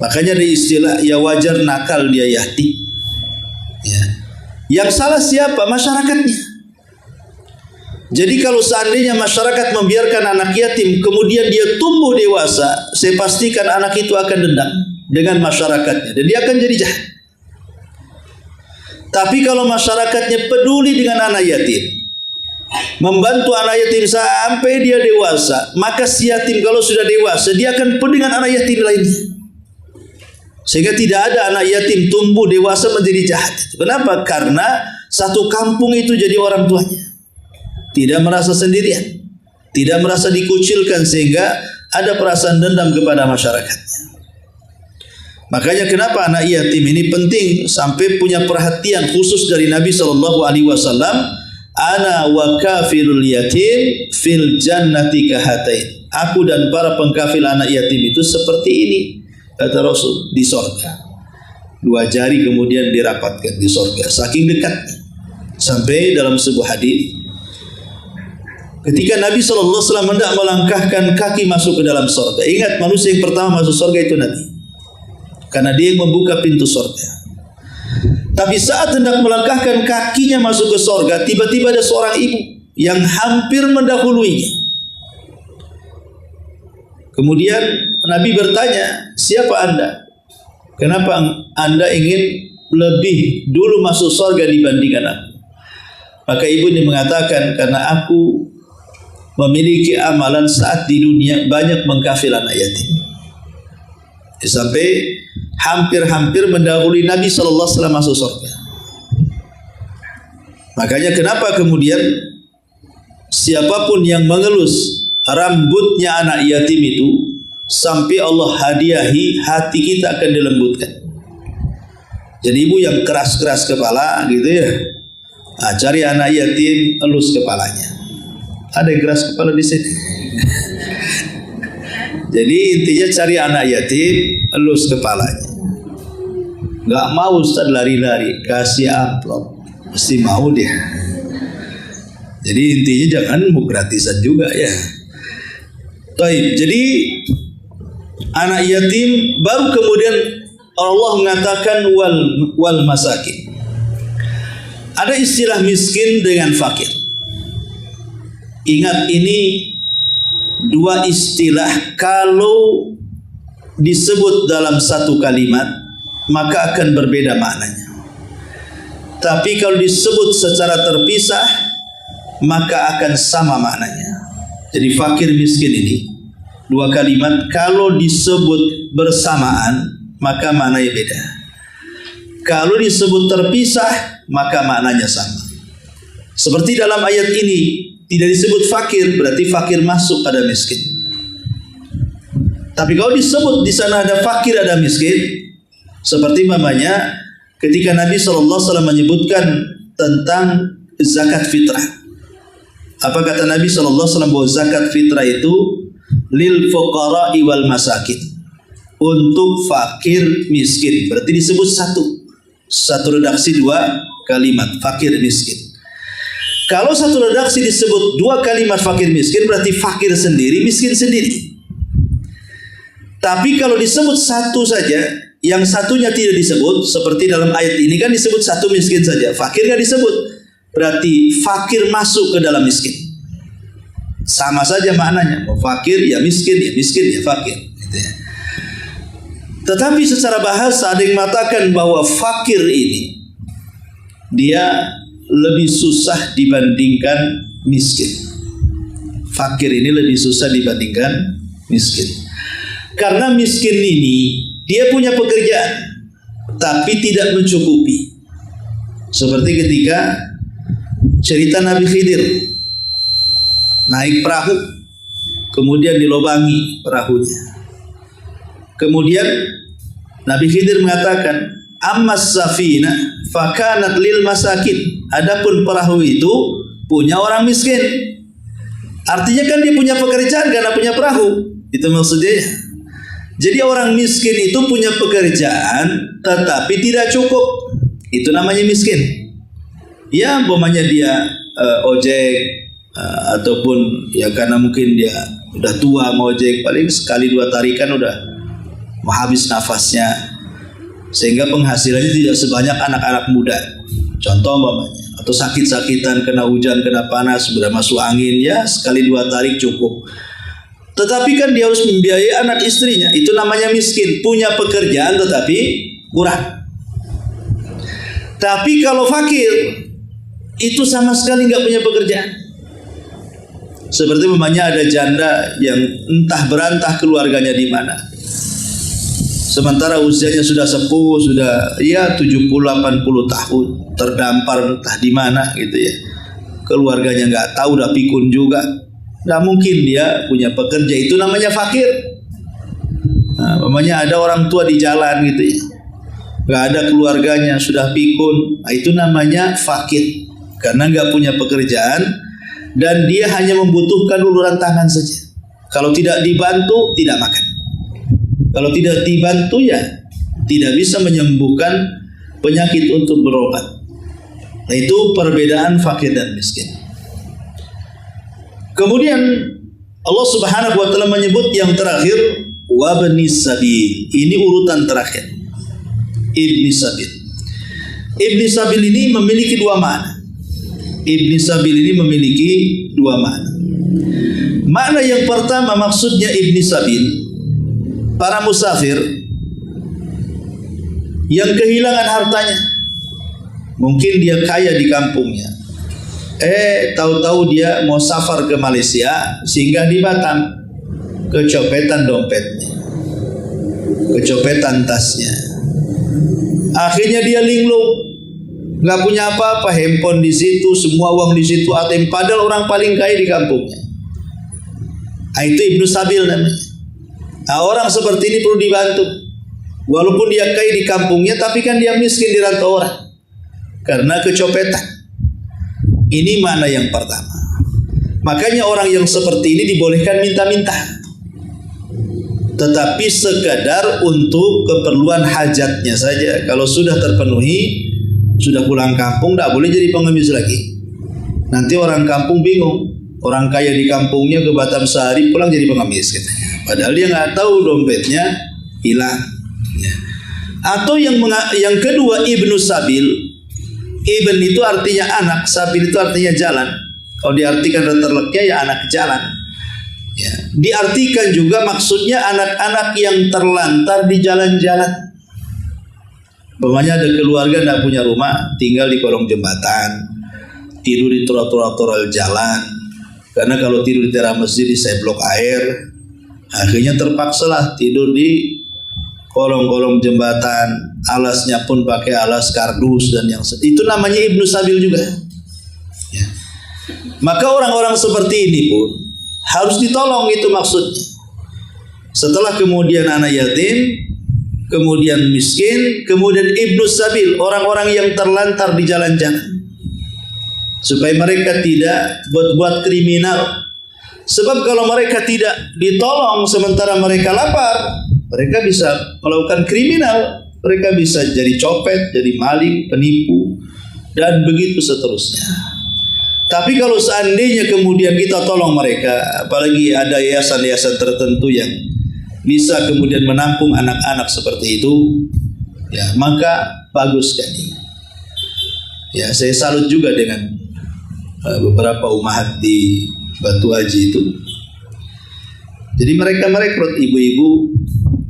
Makanya ada istilah, ya wajar nakal dia yati. Ya. Yang salah siapa? Masyarakatnya. Jadi kalau seandainya masyarakat membiarkan anak yatim, kemudian dia tumbuh dewasa, saya pastikan anak itu akan dendam dengan masyarakatnya dan dia akan jadi jahat. Tapi kalau masyarakatnya peduli dengan anak yatim, membantu anak yatim sampai dia dewasa, maka si yatim kalau sudah dewasa, dia akan peduli dengan anak yatim lainnya. Sehingga tidak ada anak yatim tumbuh dewasa menjadi jahat. Kenapa? Karena satu kampung itu jadi orang tuanya. Tidak merasa sendirian, tidak merasa dikucilkan, sehingga ada perasaan dendam kepada masyarakatnya. Makanya kenapa anak yatim ini penting sampai punya perhatian khusus dari Nabi SAW. Ana wa kafirul yatim fil jannati kahatain. Aku dan para pengkafil anak yatim itu seperti ini, kata Rasul, di sorga. Dua jari kemudian dirapatkan di sorga, saking dekatnya. Sampai dalam sebuah hadis, ketika Nabi SAW hendak melangkahkan kaki masuk ke dalam sorga. Ingat, manusia yang pertama masuk sorga itu Nabi, karena dia yang membuka pintu sorga. Tapi saat hendak melangkahkan kakinya masuk ke sorga, tiba-tiba ada seorang ibu yang hampir mendahuluinya. Kemudian Nabi bertanya, siapa anda? Kenapa anda ingin lebih dulu masuk sorga dibandingkan aku? Maka ibu ini mengatakan, karena aku memiliki amalan saat di dunia banyak mengkafil anak yatim. Sampai hampir-hampir mendahului Nabi SAW masuk surga. Makanya kenapa kemudian siapapun yang mengelus rambutnya anak yatim itu, sampai Allah hadiahi, hati kita akan dilembutkan. Jadi ibu yang keras-keras kepala gitu ya, cari anak yatim, elus kepalanya. Ada yang keras kepala di sini. Jadi intinya cari anak yatim, elus kepalanya. Gak mau Ustaz lari-lari, kasih amplop, mesti mau dia. Jadi intinya jangan mau gratisan juga ya. Baik, jadi anak yatim baru kemudian Allah mengatakan wal masakin. Ada istilah miskin dengan fakir. Ingat, ini dua istilah kalau disebut dalam satu kalimat maka akan berbeda maknanya. Tapi kalau disebut secara terpisah maka akan sama maknanya. Jadi fakir miskin ini dua kalimat kalau disebut bersamaan maka maknanya beda. Kalau disebut terpisah maka maknanya sama. Seperti dalam ayat ini tidak disebut fakir, berarti fakir masuk pada miskin. Tapi kalau disebut di sana ada fakir ada miskin, seperti mamanya ketika Nabi SAW menyebutkan tentang zakat fitrah. Apa kata Nabi SAW? Bahwa zakat fitrah itu lil fuqara'i wal masakin, untuk fakir miskin. Berarti disebut satu redaksi dua kalimat, fakir miskin. Kalau satu redaksi disebut dua kalimat fakir miskin, berarti fakir sendiri, miskin sendiri. Tapi kalau disebut satu saja, yang satunya tidak disebut, seperti dalam ayat ini kan disebut satu miskin saja, fakir nggak disebut, berarti fakir masuk ke dalam miskin. Sama saja maknanya, mau fakir ya miskin ya fakir. Gitu ya. Tetapi secara bahasa ada yang mengatakan bahwa fakir ini dia lebih susah dibandingkan miskin. Fakir ini lebih susah dibandingkan miskin. Karena miskin ini dia punya pekerjaan tapi tidak mencukupi. Seperti ketika cerita Nabi Khidir naik perahu, kemudian dilobangi perahunya. Kemudian Nabi Khidir mengatakan, ammas safina fakanat lil masakin. Adapun perahu itu punya orang miskin. Artinya kan dia punya pekerjaan karena punya perahu. Itu maksudnya. Jadi orang miskin itu punya pekerjaan tetapi tidak cukup. Itu namanya miskin. Ya, umpamanya dia ojek ataupun ya karena mungkin dia udah tua ngojek, paling sekali 2 tarikan udah mau habis nafasnya, sehingga penghasilannya tidak sebanyak anak-anak muda. Contoh umpamanya, atau sakit-sakitan kena hujan, kena panas, sudah masuk angin, ya sekali 2 tarik cukup. Tetapi kan dia harus membiayai anak istrinya. Itu namanya miskin, punya pekerjaan tetapi kurang. Tapi kalau fakir itu sama sekali nggak punya pekerjaan. Seperti umpamanya ada janda yang entah berantah keluarganya di mana. Sementara usianya sudah sepuh, sudah ya 70-80 tahun, terdampar entah di mana gitu ya. Keluarganya nggak tahu, udah pikun juga. Nggak mungkin dia punya pekerja, itu namanya fakir. Nah, umpamanya ada orang tua di jalan gitu ya, nggak ada keluarganya, sudah pikun. Nah, itu namanya fakir karena nggak punya pekerjaan dan dia hanya membutuhkan uluran tangan saja. Kalau tidak dibantu tidak makan. Kalau tidak dibantu ya tidak bisa menyembuhkan penyakit untuk berobat. Nah, itu perbedaan fakir dan miskin. Kemudian Allah Subhanahu wa taala menyebut yang terakhir wabnis sabil. Ini urutan terakhir. Ibni sabil. Ibni sabil ini memiliki 2 makna. Ibni sabil ini memiliki 2 makna. Makna yang pertama maksudnya ibni sabil, para musafir yang kehilangan hartanya. Mungkin dia kaya di kampungnya, tahu-tahu dia mau safar ke Malaysia, singgah di Batam, kecopetan dompetnya, kecopetan tasnya. Akhirnya dia linglung, nggak punya apa-apa, handphone di situ, semua uang di situ, ATM, padahal orang paling kaya di kampungnya. Nah, itu ibnu sabil namanya. Nah, orang seperti ini perlu dibantu. Walaupun dia kaya di kampungnya, tapi kan dia miskin di rantau orang karena kecopetan. Ini mana yang pertama. Makanya orang yang seperti ini dibolehkan minta-minta, tetapi sekadar untuk keperluan hajatnya saja. Kalau sudah terpenuhi, sudah pulang kampung, tidak boleh jadi pengemis lagi. Nanti orang kampung bingung. Orang kaya di kampungnya ke Batam sehari, pulang jadi pengemis katanya. Padahal dia nggak tahu dompetnya hilang. Atau yang kedua ibnu sabil. Ibn itu artinya anak, sabil itu artinya jalan. Kalau diartikan terleknya ya anak jalan. Ya. Diartikan juga maksudnya anak-anak yang terlantar di jalan-jalan. Umpamanya ada keluarga tidak punya rumah, tinggal di kolong jembatan, tidur di trotoar jalan. Karena kalau tidur di teras masjid diseblok air, akhirnya terpaksalah tidur di kolong-kolong jembatan, alasnya pun pakai alas kardus dan yang itu namanya ibnu sabil juga. Ya. Maka orang-orang seperti ini pun harus ditolong, itu maksudnya. Setelah kemudian anak yatim, kemudian miskin, kemudian ibnu sabil, orang-orang yang terlantar di jalan-jalan, supaya mereka tidak buat kriminal. Sebab kalau mereka tidak ditolong sementara mereka lapar, mereka bisa melakukan kriminal. Mereka bisa jadi copet, jadi maling, penipu, dan begitu seterusnya. Tapi kalau seandainya kemudian kita tolong mereka, apalagi ada yayasan-yayasan tertentu yang bisa kemudian menampung anak-anak seperti itu, ya maka bagus sekali. Ya, saya salut juga dengan beberapa umahat di Batu Haji itu. Jadi mereka merekrut ibu-ibu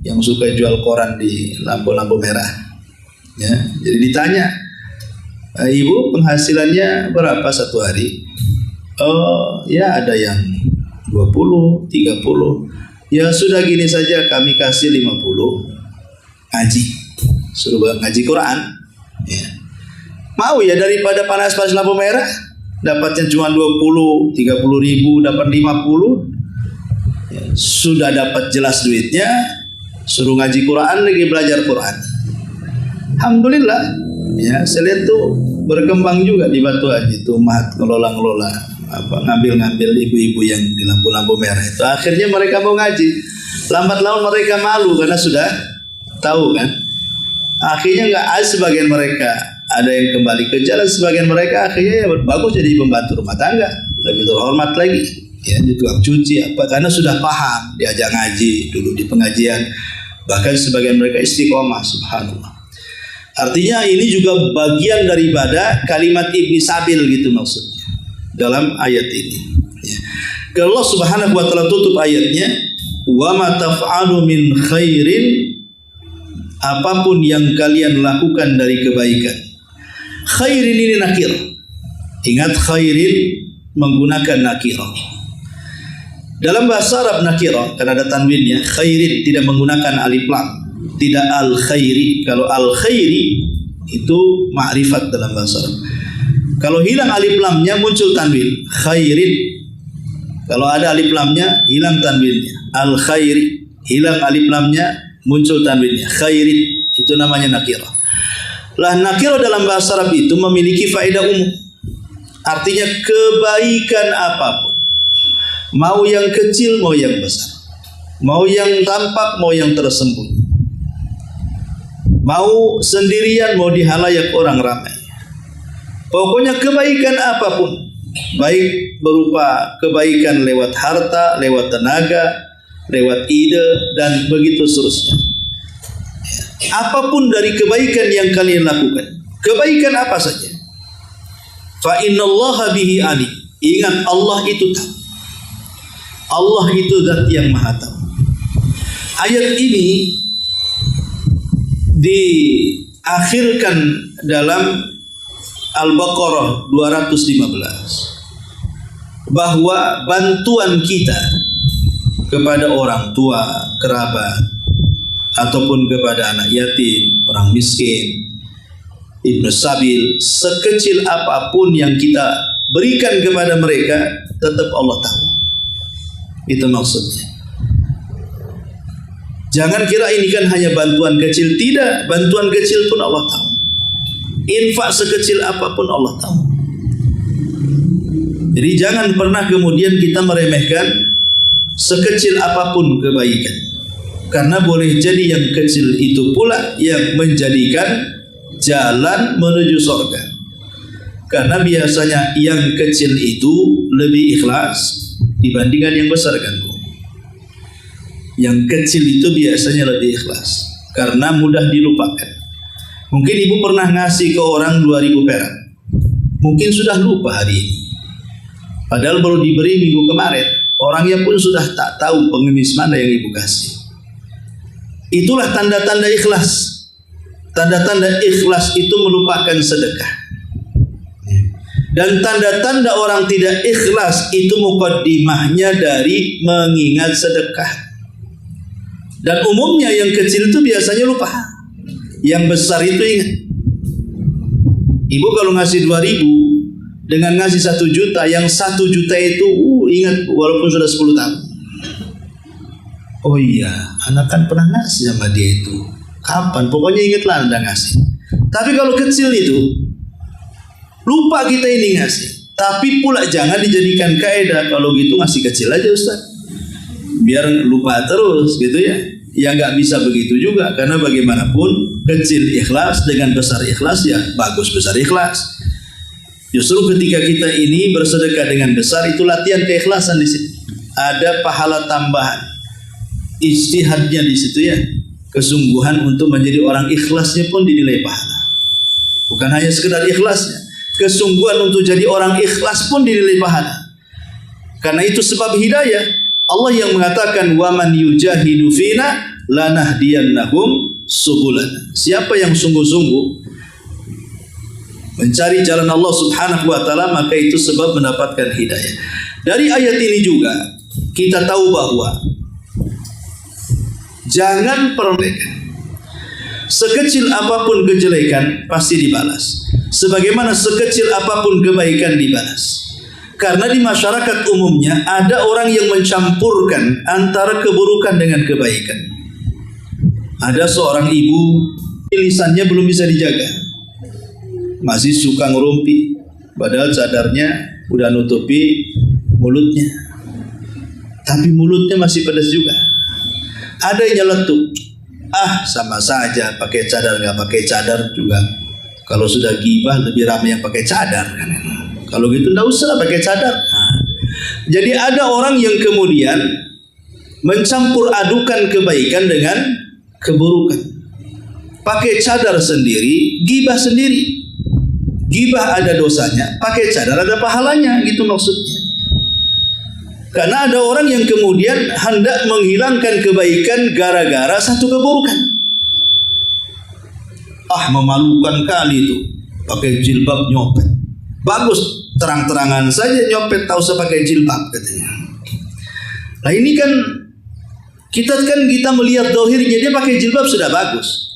yang suka jual koran di lampu-lampu merah. Ya, jadi ditanya, ibu penghasilannya berapa satu hari? Oh, ya ada yang 20, 30. Ya sudah gini saja, kami kasih 50. Ngaji, suruh ngaji Quran. Ya. Mau ya daripada panas-panas lampu merah, dapatnya cuma 20, 30 ribu, dapat 50. Ya, sudah dapat jelas duitnya, suruh ngaji Quran lagi, belajar Quran. Alhamdulillah, ya saya lihat tuh berkembang juga di Batu Haji tuh, ngelola ngambil ibu-ibu yang di lampu-lampu merah itu. Akhirnya mereka mau ngaji. Lambat laun mereka malu karena sudah tahu kan. Akhirnya sebagian mereka ada yang kembali ke jalan, sebagian mereka akhirnya bagus jadi pembantu rumah tangga, lebih terhormat lagi. Ya, di tukang cuci karena sudah paham, diajak ngaji dulu di pengajian. Bahkan sebagian mereka istiqomah, subhanallah. Artinya ini juga bagian daripada kalimat Ibni Sabil gitu maksudnya dalam ayat ini. Ya. Kalau Allah Subhanahu wa taala tutup ayatnya, wa ma taf'alu min khairin, apapun yang kalian lakukan dari kebaikan. Khairin ini nakir. Ingat khairin menggunakan nakirah. Dalam bahasa Arab nakirah karena ada tanwinnya, khairin tidak menggunakan alif lam, tidak al khairi. Kalau al khairi itu ma'rifat dalam bahasa Arab. Kalau hilang alif lamnya muncul tanwin, khairin. Kalau ada alif lamnya hilang tanwinnya, al khairi. Hilang alif lamnya muncul tanwinnya, khairin. Itu namanya nakirah. Lah nakirah dalam bahasa Arab itu memiliki faedah umum. Artinya kebaikan apapun. Mau yang kecil, mau yang besar. Mau yang tampak, mau yang tersembunyi. Mau sendirian, mau di halayak orang ramai. Pokoknya kebaikan apapun. Baik berupa kebaikan lewat harta, lewat tenaga, lewat ide, dan begitu seterusnya. Apapun dari kebaikan yang kalian lakukan. Kebaikan apa saja. Fa innallaha bihi alim. Ingat Allah itu tahu. Allah itu zat yang maha tahu. Ayat ini diakhirkan dalam Al-Baqarah 215 bahwa bantuan kita kepada orang tua, kerabat, ataupun kepada anak yatim, orang miskin, Ibnu Sabil, sekecil apapun yang kita berikan kepada mereka, tetap Allah tahu. Itu maksudnya. Jangan kira ini kan hanya bantuan kecil. Tidak, bantuan kecil pun Allah tahu. Infak sekecil apapun Allah tahu. Jadi jangan pernah kemudian kita meremehkan sekecil apapun kebaikan. Karena boleh jadi yang kecil itu pula yang menjadikan jalan menuju surga. Karena biasanya yang kecil itu lebih ikhlas dibandingkan yang besar kan. Yang kecil itu biasanya lebih ikhlas karena mudah dilupakan. Mungkin ibu pernah ngasih ke orang 2.000 perak, mungkin sudah lupa hari ini, padahal baru diberi minggu kemarin. Orangnya pun sudah tak tahu pengemis mana yang ibu kasih. Itulah tanda-tanda ikhlas. Tanda-tanda ikhlas itu melupakan sedekah. Dan tanda-tanda orang tidak ikhlas itu mukaddimahnya dari mengingat sedekah. Dan umumnya yang kecil itu biasanya lupa. Yang besar itu ingat. Ibu kalau ngasih 2.000 dengan ngasih 1 juta, yang 1 juta itu ingat walaupun sudah 10 tahun. Oh iya, anak kan pernah ngasih sama dia itu. Kapan? Pokoknya ingatlah Anda ngasih. Tapi kalau kecil itu lupa kita ini ngasih. Tapi pula jangan dijadikan kaidah kalau gitu ngasih kecil aja Ustaz, biar lupa terus gitu ya. Ya nggak bisa begitu juga, karena bagaimanapun kecil ikhlas dengan besar ikhlas ya bagus besar ikhlas. Justru ketika kita ini bersedekah dengan besar itu latihan keikhlasan di situ. Ada pahala tambahan. Ijtihadnya di situ ya. Kesungguhan untuk menjadi orang ikhlasnya pun dinilai pahala. Bukan hanya sekedar ikhlasnya, kesungguhan untuk jadi orang ikhlas pun dinilai pahala. Karena itu sebab hidayah. Allah yang mengatakan wa man yujahidu fina lanahdiyannahum subulana. Siapa yang sungguh-sungguh mencari jalan Allah Subhanahu wa taala, maka itu sebab mendapatkan hidayah. Dari ayat ini juga kita tahu bahwa jangan pernah sekecil apapun kejelekan pasti dibalas. Sebagaimana sekecil apapun kebaikan dibalas. Karena di masyarakat umumnya ada orang yang mencampurkan antara keburukan dengan kebaikan. Ada seorang ibu, lisannya belum bisa dijaga, masih suka ngerumpi, padahal cadarnya udah nutupi mulutnya, tapi mulutnya masih pedas juga. Ada yang nyeletuk, sama saja pakai cadar nggak pakai cadar juga. Kalau sudah gibah lebih ramai yang pakai cadar kan. Kalau gitu nggak usah pakai cadar. Jadi ada orang yang kemudian mencampur adukan kebaikan dengan keburukan. Pakai cadar sendiri, gibah sendiri. Gibah ada dosanya, pakai cadar ada pahalanya, gitu maksudnya. Karena ada orang yang kemudian hendak menghilangkan kebaikan gara-gara satu keburukan. Memalukan kali itu pakai jilbab nyopet. Bagus, terang-terangan saja nyopet, tak usah pakai jilbab katanya. Nah ini kan kita melihat dohirnya, dia pakai jilbab sudah bagus.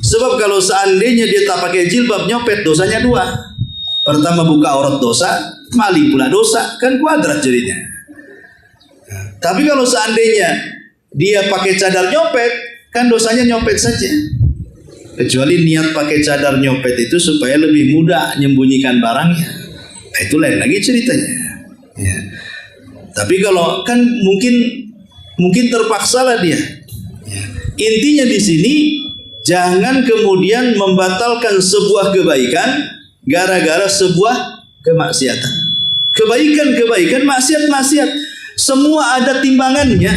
Sebab kalau seandainya dia tak pakai jilbab nyopet, dosanya dua. Pertama buka aurat dosa, maling pula dosa, kan kuadrat jadinya. Tapi kalau seandainya dia pakai cadar nyopet, kan dosanya nyopet saja. Kecuali niat pakai cadar nyopet itu supaya lebih mudah menyembunyikan barangnya. Nah, itu lain lagi ceritanya. Ya. Tapi kalau kan mungkin terpaksalah dia. Ya. Intinya di sini jangan kemudian membatalkan sebuah kebaikan gara-gara sebuah kemaksiatan. Kebaikan, maksiat, semua ada timbangannya.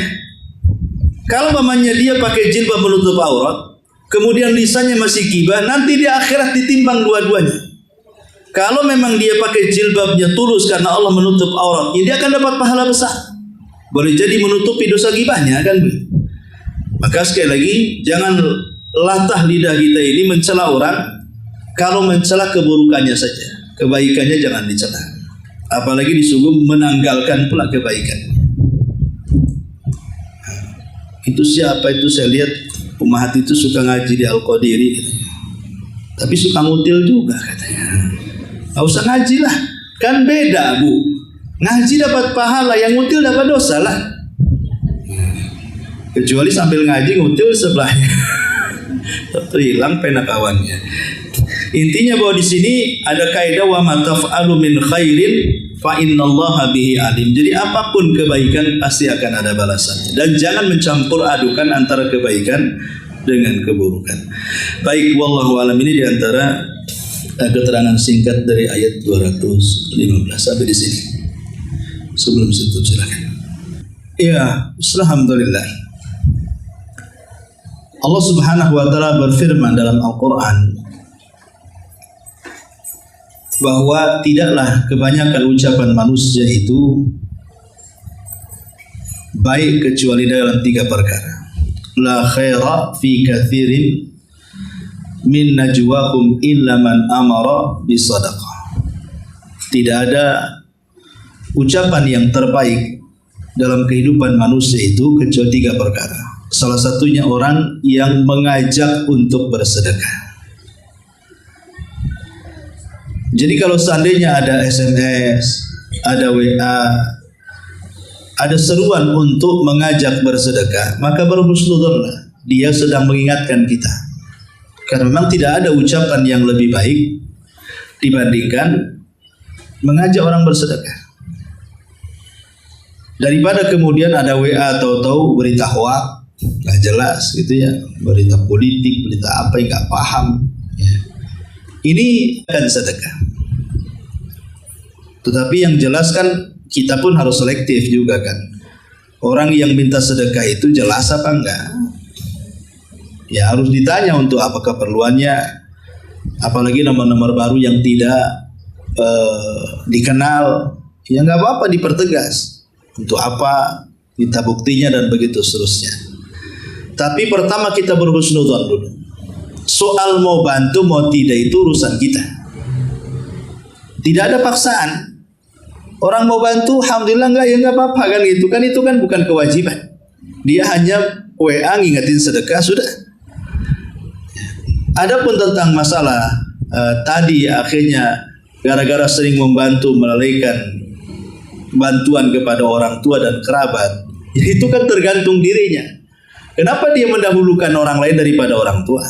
Kalau mamanya dia pakai jilbab menutup aurat, kemudian lisannya masih gibah, nanti di akhirat ditimbang dua-duanya. Kalau memang dia pakai jilbabnya tulus karena Allah menutup auratnya, dia akan dapat pahala besar. Boleh jadi menutupi dosa gibahnya kan. Maka sekali lagi jangan latah lidah kita ini mencela orang. Kalau mencela keburukannya saja, kebaikannya jangan dicela. Apalagi disuruh menanggalkan pula kebaikan. Itu siapa itu, saya lihat Umahat itu suka ngaji di Al-Qadiri, tapi suka ngutil juga katanya. Gak usah ngaji lah, kan beda bu. Ngaji dapat pahala, yang ngutil dapat dosa lah. Kecuali sambil ngaji ngutil sebelahnya, tentu hilang pena kawannya. Intinya bahwa di sini ada kaidah wa ma taf'alu min khairin fa innallaha bihi alim. Jadi apapun kebaikan pasti akan ada balasannya, dan jangan mencampur adukan antara kebaikan dengan keburukan. Baik, wallahu alam, ini diantara keterangan singkat dari ayat 215 sampai di sini. Sebelum situ silakan. Ya, alhamdulillah. Allah Subhanahu wa taala berfirman dalam Al-Qur'an bahwa tidaklah kebanyakan ucapan manusia itu baik kecuali dalam tiga perkara. La khaira fi katsirin min najwahum illa man amara bisadaqah. Tidak ada ucapan yang terbaik dalam kehidupan manusia itu kecuali tiga perkara. Salah satunya orang yang mengajak untuk bersedekah. Jadi kalau seandainya ada SMS, ada WA, ada seruan untuk mengajak bersedekah, maka berhusnudzonlah, dia sedang mengingatkan kita. Karena memang tidak ada ucapan yang lebih baik dibandingkan mengajak orang bersedekah. Daripada kemudian ada WA tahu-tahu berita hoak, nggak jelas gitu ya, berita politik, berita apa yang nggak paham. Ya. Ini kan sedekah. Tetapi yang jelas kan kita pun harus selektif juga kan. Orang yang minta sedekah itu jelas apa enggak? Ya harus ditanya untuk apa keperluannya. Apalagi nomor-nomor baru yang tidak dikenal, ya nggak apa-apa dipertegas. Untuk apa, minta buktinya dan begitu seterusnya. Tapi pertama kita berhusnudzon dulu. Soal mau bantu mau tidak itu urusan kita. Tidak ada paksaan. Orang mau bantu, alhamdulillah enggak, ya enggak apa-apa kan gitu kan, itu kan bukan kewajiban. Dia hanya WA ngingetin sedekah sudah. Adapun tentang masalah tadi akhirnya gara-gara sering membantu melalaikan bantuan kepada orang tua dan kerabat, itu kan tergantung dirinya. Kenapa dia mendahulukan orang lain daripada orang tua?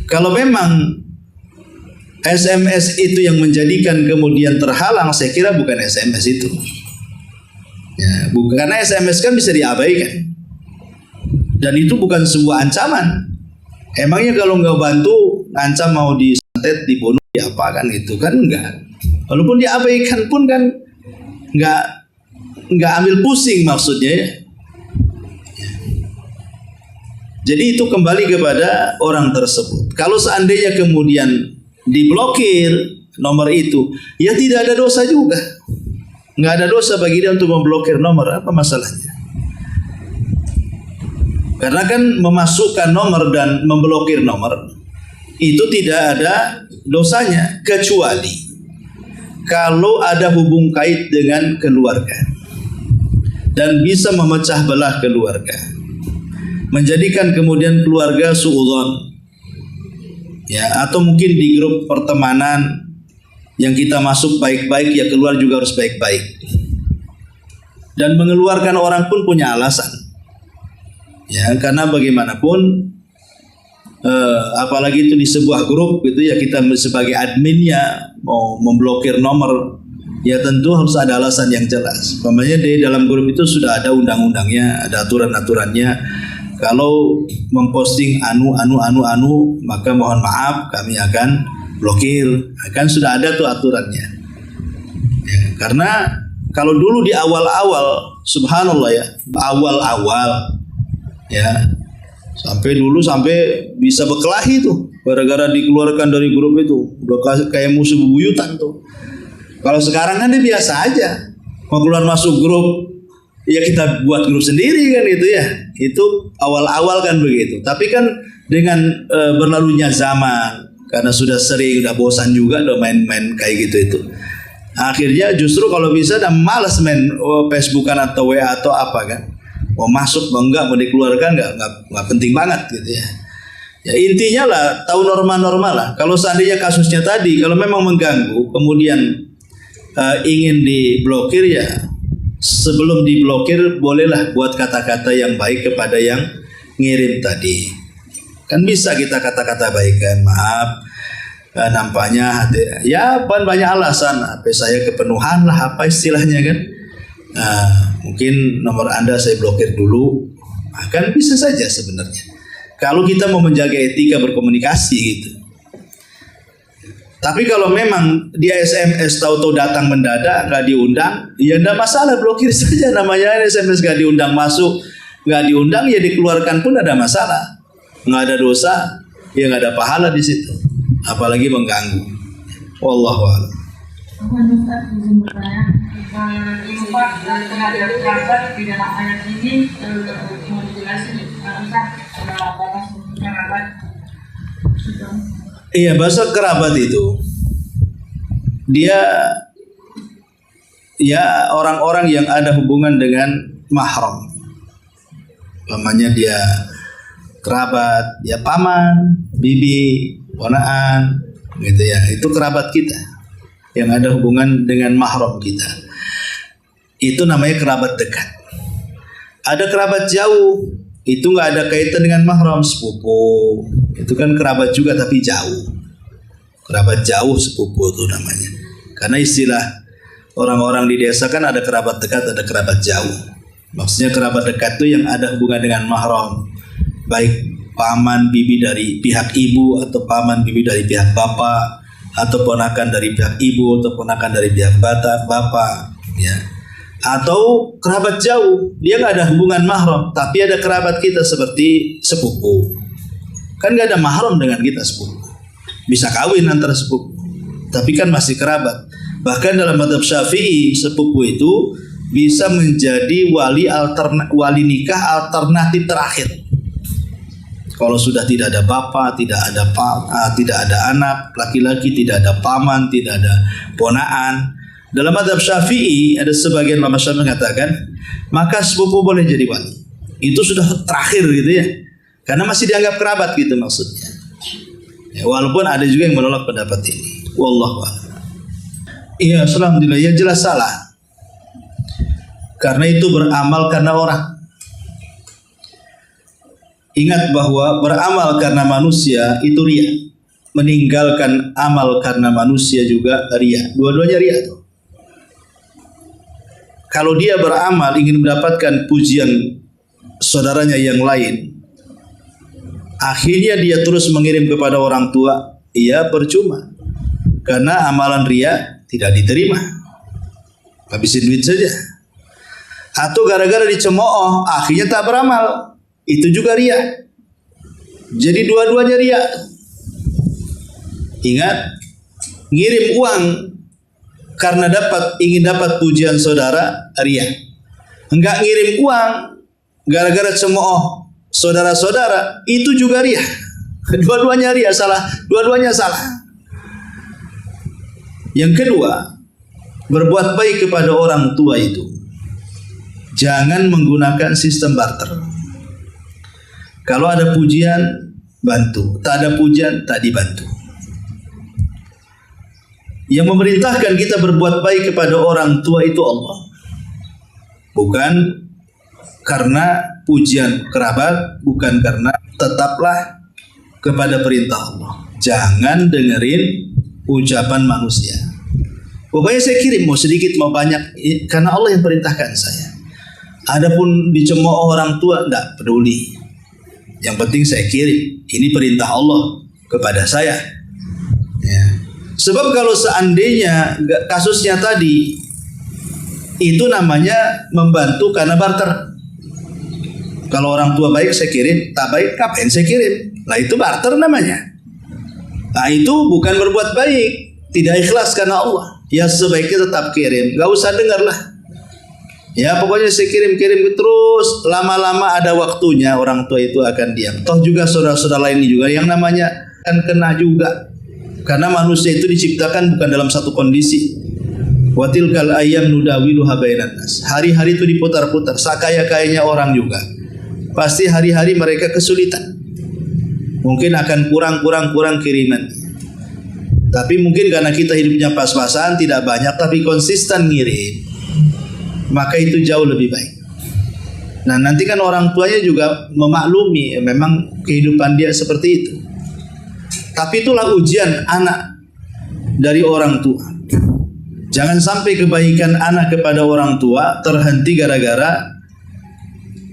Kalau memang SMS itu yang menjadikan kemudian terhalang, saya kira bukan SMS itu. Ya, bukan, karena SMS kan bisa diabaikan. Dan itu bukan sebuah ancaman. Emangnya kalau nggak bantu, ngancam mau disantet, dibunuh, diapakan itu kan enggak. Walaupun diabaikan pun kan nggak ambil pusing maksudnya ya. Jadi itu kembali kepada orang tersebut. Kalau seandainya kemudian diblokir nomor itu, ya tidak ada dosa juga. Nggak ada dosa bagi dia untuk memblokir nomor. Apa masalahnya? Karena kan memasukkan nomor dan memblokir nomor itu tidak ada dosanya, kecuali kalau ada hubung kait dengan keluarga dan bisa memecah belah keluarga, menjadikan kemudian keluarga suudzon, ya, atau mungkin di grup pertemanan yang kita masuk baik-baik, ya keluar juga harus baik-baik, dan mengeluarkan orang pun punya alasan, ya, karena bagaimanapun apalagi itu di sebuah grup gitu ya, kita sebagai adminnya mau memblokir nomor, ya tentu harus ada alasan yang jelas. Umpamanya di dalam grup itu sudah ada undang-undangnya, ada aturan-aturannya. Kalau memposting anu, maka mohon maaf kami akan blokir. Kan sudah ada tuh aturannya. Ya, karena kalau dulu di awal-awal, subhanallah ya, awal-awal ya, sampai bisa berkelahi tuh gara-gara dikeluarkan dari grup itu. Udah kayak musuh bebuyutan tuh. Kalau sekarang kan dia biasa aja. Mau keluar masuk grup, ya kita buat grup sendiri kan itu ya. Itu awal-awal kan begitu. Tapi kan dengan berlalunya zaman, karena sudah sering, udah bosan juga udah main-main kayak gitu itu. Akhirnya justru kalau bisa udah malas main Facebookan atau WA atau apa kan. Mau masuk mau enggak, mau dikeluarkan enggak penting banget gitu ya. Ya intinya lah tahu norma-norma lah. Kalau seandainya kasusnya tadi kalau memang mengganggu kemudian ingin diblokir, ya sebelum diblokir bolehlah buat kata-kata yang baik kepada yang ngirim tadi. Kan bisa kita kata-kata baik kan, maaf nampaknya ya banyak alasan, HP saya kepenuhan lah apa istilahnya kan. Mungkin nomor Anda saya blokir dulu. Kan bisa saja sebenarnya. Kalau kita mau menjaga etika berkomunikasi gitu. Tapi kalau memang dia SMS tahu-tahu datang mendadak, nggak diundang, ya nggak masalah, blokir saja. Namanya SMS nggak diundang masuk, nggak diundang ya dikeluarkan pun ada masalah, nggak ada dosa, ya nggak ada pahala di situ. Apalagi mengganggu. Wallahu a'lam.
Infak dan pengadaan kerabat di dalam ayat ini mau dijelasin Ustaz batas kerabat.
Iya, bahasa kerabat itu dia ya orang-orang yang ada hubungan dengan mahram. Namanya dia kerabat, ya paman, bibi, ponaan, gitu ya. Itu kerabat kita yang ada hubungan dengan mahram kita. Itu namanya kerabat dekat. Ada kerabat jauh, itu nggak ada kaitan dengan mahram, sepupu. Itu kan kerabat juga tapi jauh. Kerabat jauh sepupu itu namanya. Karena istilah orang-orang di desa kan ada kerabat dekat, ada kerabat jauh. Maksudnya kerabat dekat itu yang ada hubungan dengan mahram, baik paman bibi dari pihak ibu atau paman bibi dari pihak bapak, atau ponakan dari pihak ibu atau ponakan dari pihak bapak, ya. Atau kerabat jauh, dia nggak ada hubungan mahram, tapi ada kerabat kita seperti sepupu. Kan nggak ada mahram dengan kita sepupu. Bisa kawin antara sepupu, tapi kan masih kerabat. Bahkan dalam mazhab Syafi'i, sepupu itu bisa menjadi wali nikah alternatif terakhir. Kalau sudah tidak ada bapak, tidak ada anak laki-laki, tidak ada paman, tidak ada ponaan. Dalam mazhab Syafi'i ada sebagian ulama Syafi'i mengatakan, maka sepupu boleh jadi wali. Itu sudah terakhir gitu ya. Karena masih dianggap kerabat gitu maksudnya. Ya, walaupun ada juga yang menolak pendapat ini. Wallahu a'lam. Iya, alhamdulillah, ya jelas salah. Karena itu beramal karena orang. Ingat bahwa beramal karena manusia itu riya. meninggalkan amal karena manusia juga riya. Dua-duanya riya tuh. Kalau dia beramal ingin mendapatkan pujian saudaranya yang lain, akhirnya dia terus mengirim kepada orang tua, ia percuma. Karena amalan riya tidak diterima. Habisin duit saja. Atau gara-gara dicemooh, akhirnya tak beramal. Itu juga riya. Jadi dua-duanya riya. Ingat, ngirim uang karena ingin dapat pujian saudara, riya. Enggak ngirim uang gara-gara cemooh saudara-saudara, itu juga riya. Dua-duanya riya, salah. Dua-duanya salah. Yang kedua, berbuat baik kepada orang tua itu jangan menggunakan sistem barter. Kalau ada pujian, bantu. Tak ada pujian, tak dibantu. Yang memerintahkan kita berbuat baik kepada orang tua itu Allah. Bukan karena pujian kerabat, bukan karena, tetaplah kepada perintah Allah. Jangan dengerin ucapan manusia. Pokoknya saya kirim, mau sedikit mau banyak, karena Allah yang perintahkan saya. Adapun dicemooh orang tua, tidak peduli. Yang penting saya kirim. Ini perintah Allah kepada saya. Ya. Sebab kalau seandainya kasusnya tadi, itu namanya membantu karena barter. Kalau orang tua baik saya kirim, tak baik ngapain saya kirim? Nah itu barter namanya. Nah itu bukan berbuat baik, tidak ikhlas karena Allah. Ya sebaiknya tetap kirim, gak usah dengar lah. Ya pokoknya saya kirim terus, lama-lama ada waktunya orang tua itu akan diam. Toh juga saudara-saudara lain juga yang namanya akan kena juga. Karena manusia itu diciptakan bukan dalam satu kondisi. Wa tilkal ayyam nudawiluha bainan nas. Hari-hari itu diputar-putar, sakaya-kayanya orang juga. Pasti hari-hari mereka kesulitan. Mungkin akan kurang kiriman. Tapi mungkin karena kita hidupnya pas-pasan, tidak banyak tapi konsisten ngirim, maka itu jauh lebih baik. Nah nanti kan orang tuanya juga memaklumi, memang kehidupan dia seperti itu. Tapi itulah ujian anak dari orang tua. Jangan sampai kebaikan anak kepada orang tua terhenti gara-gara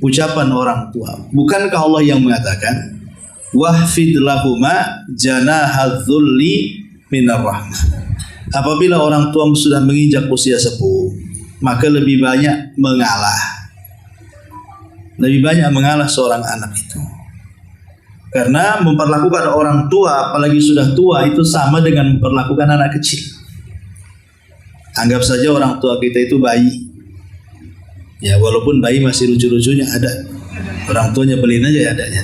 ucapan orang tua. Bukankah Allah yang mengatakan, wahfid lahuma janahadzulli minar rahmah. Apabila orang tua sudah menginjak usia sepuh, maka lebih banyak mengalah. Lebih banyak mengalah seorang anak itu. Karena memperlakukan orang tua, apalagi sudah tua, itu sama dengan memperlakukan anak kecil. Anggap saja orang tua kita itu bayi. Ya walaupun bayi masih lucu-lucunya ada. Orang tuanya beliin aja ya adanya.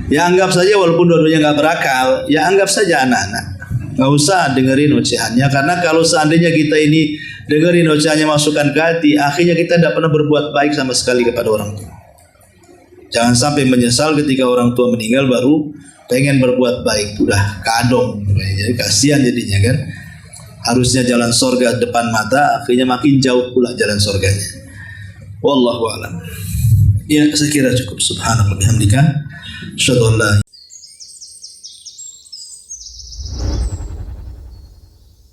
Ya anggap saja walaupun dua-duanya nggak berakal, ya anggap saja anak-anak. Nggak usah dengerin ocehannya, karena kalau seandainya kita ini dengerin ocehannya, masukkan ke hati, akhirnya kita tidak pernah berbuat baik sama sekali kepada orang tua. Jangan sampai menyesal ketika orang tua meninggal baru pengen berbuat baik, udah kadong, jadi kasihan jadinya kan. Harusnya jalan sorga depan mata, akhirnya makin jauh pula jalan sorganya. Wallahu a'lam. Ya saya kira cukup. Subhanallah bihamdika. Asyhadu an la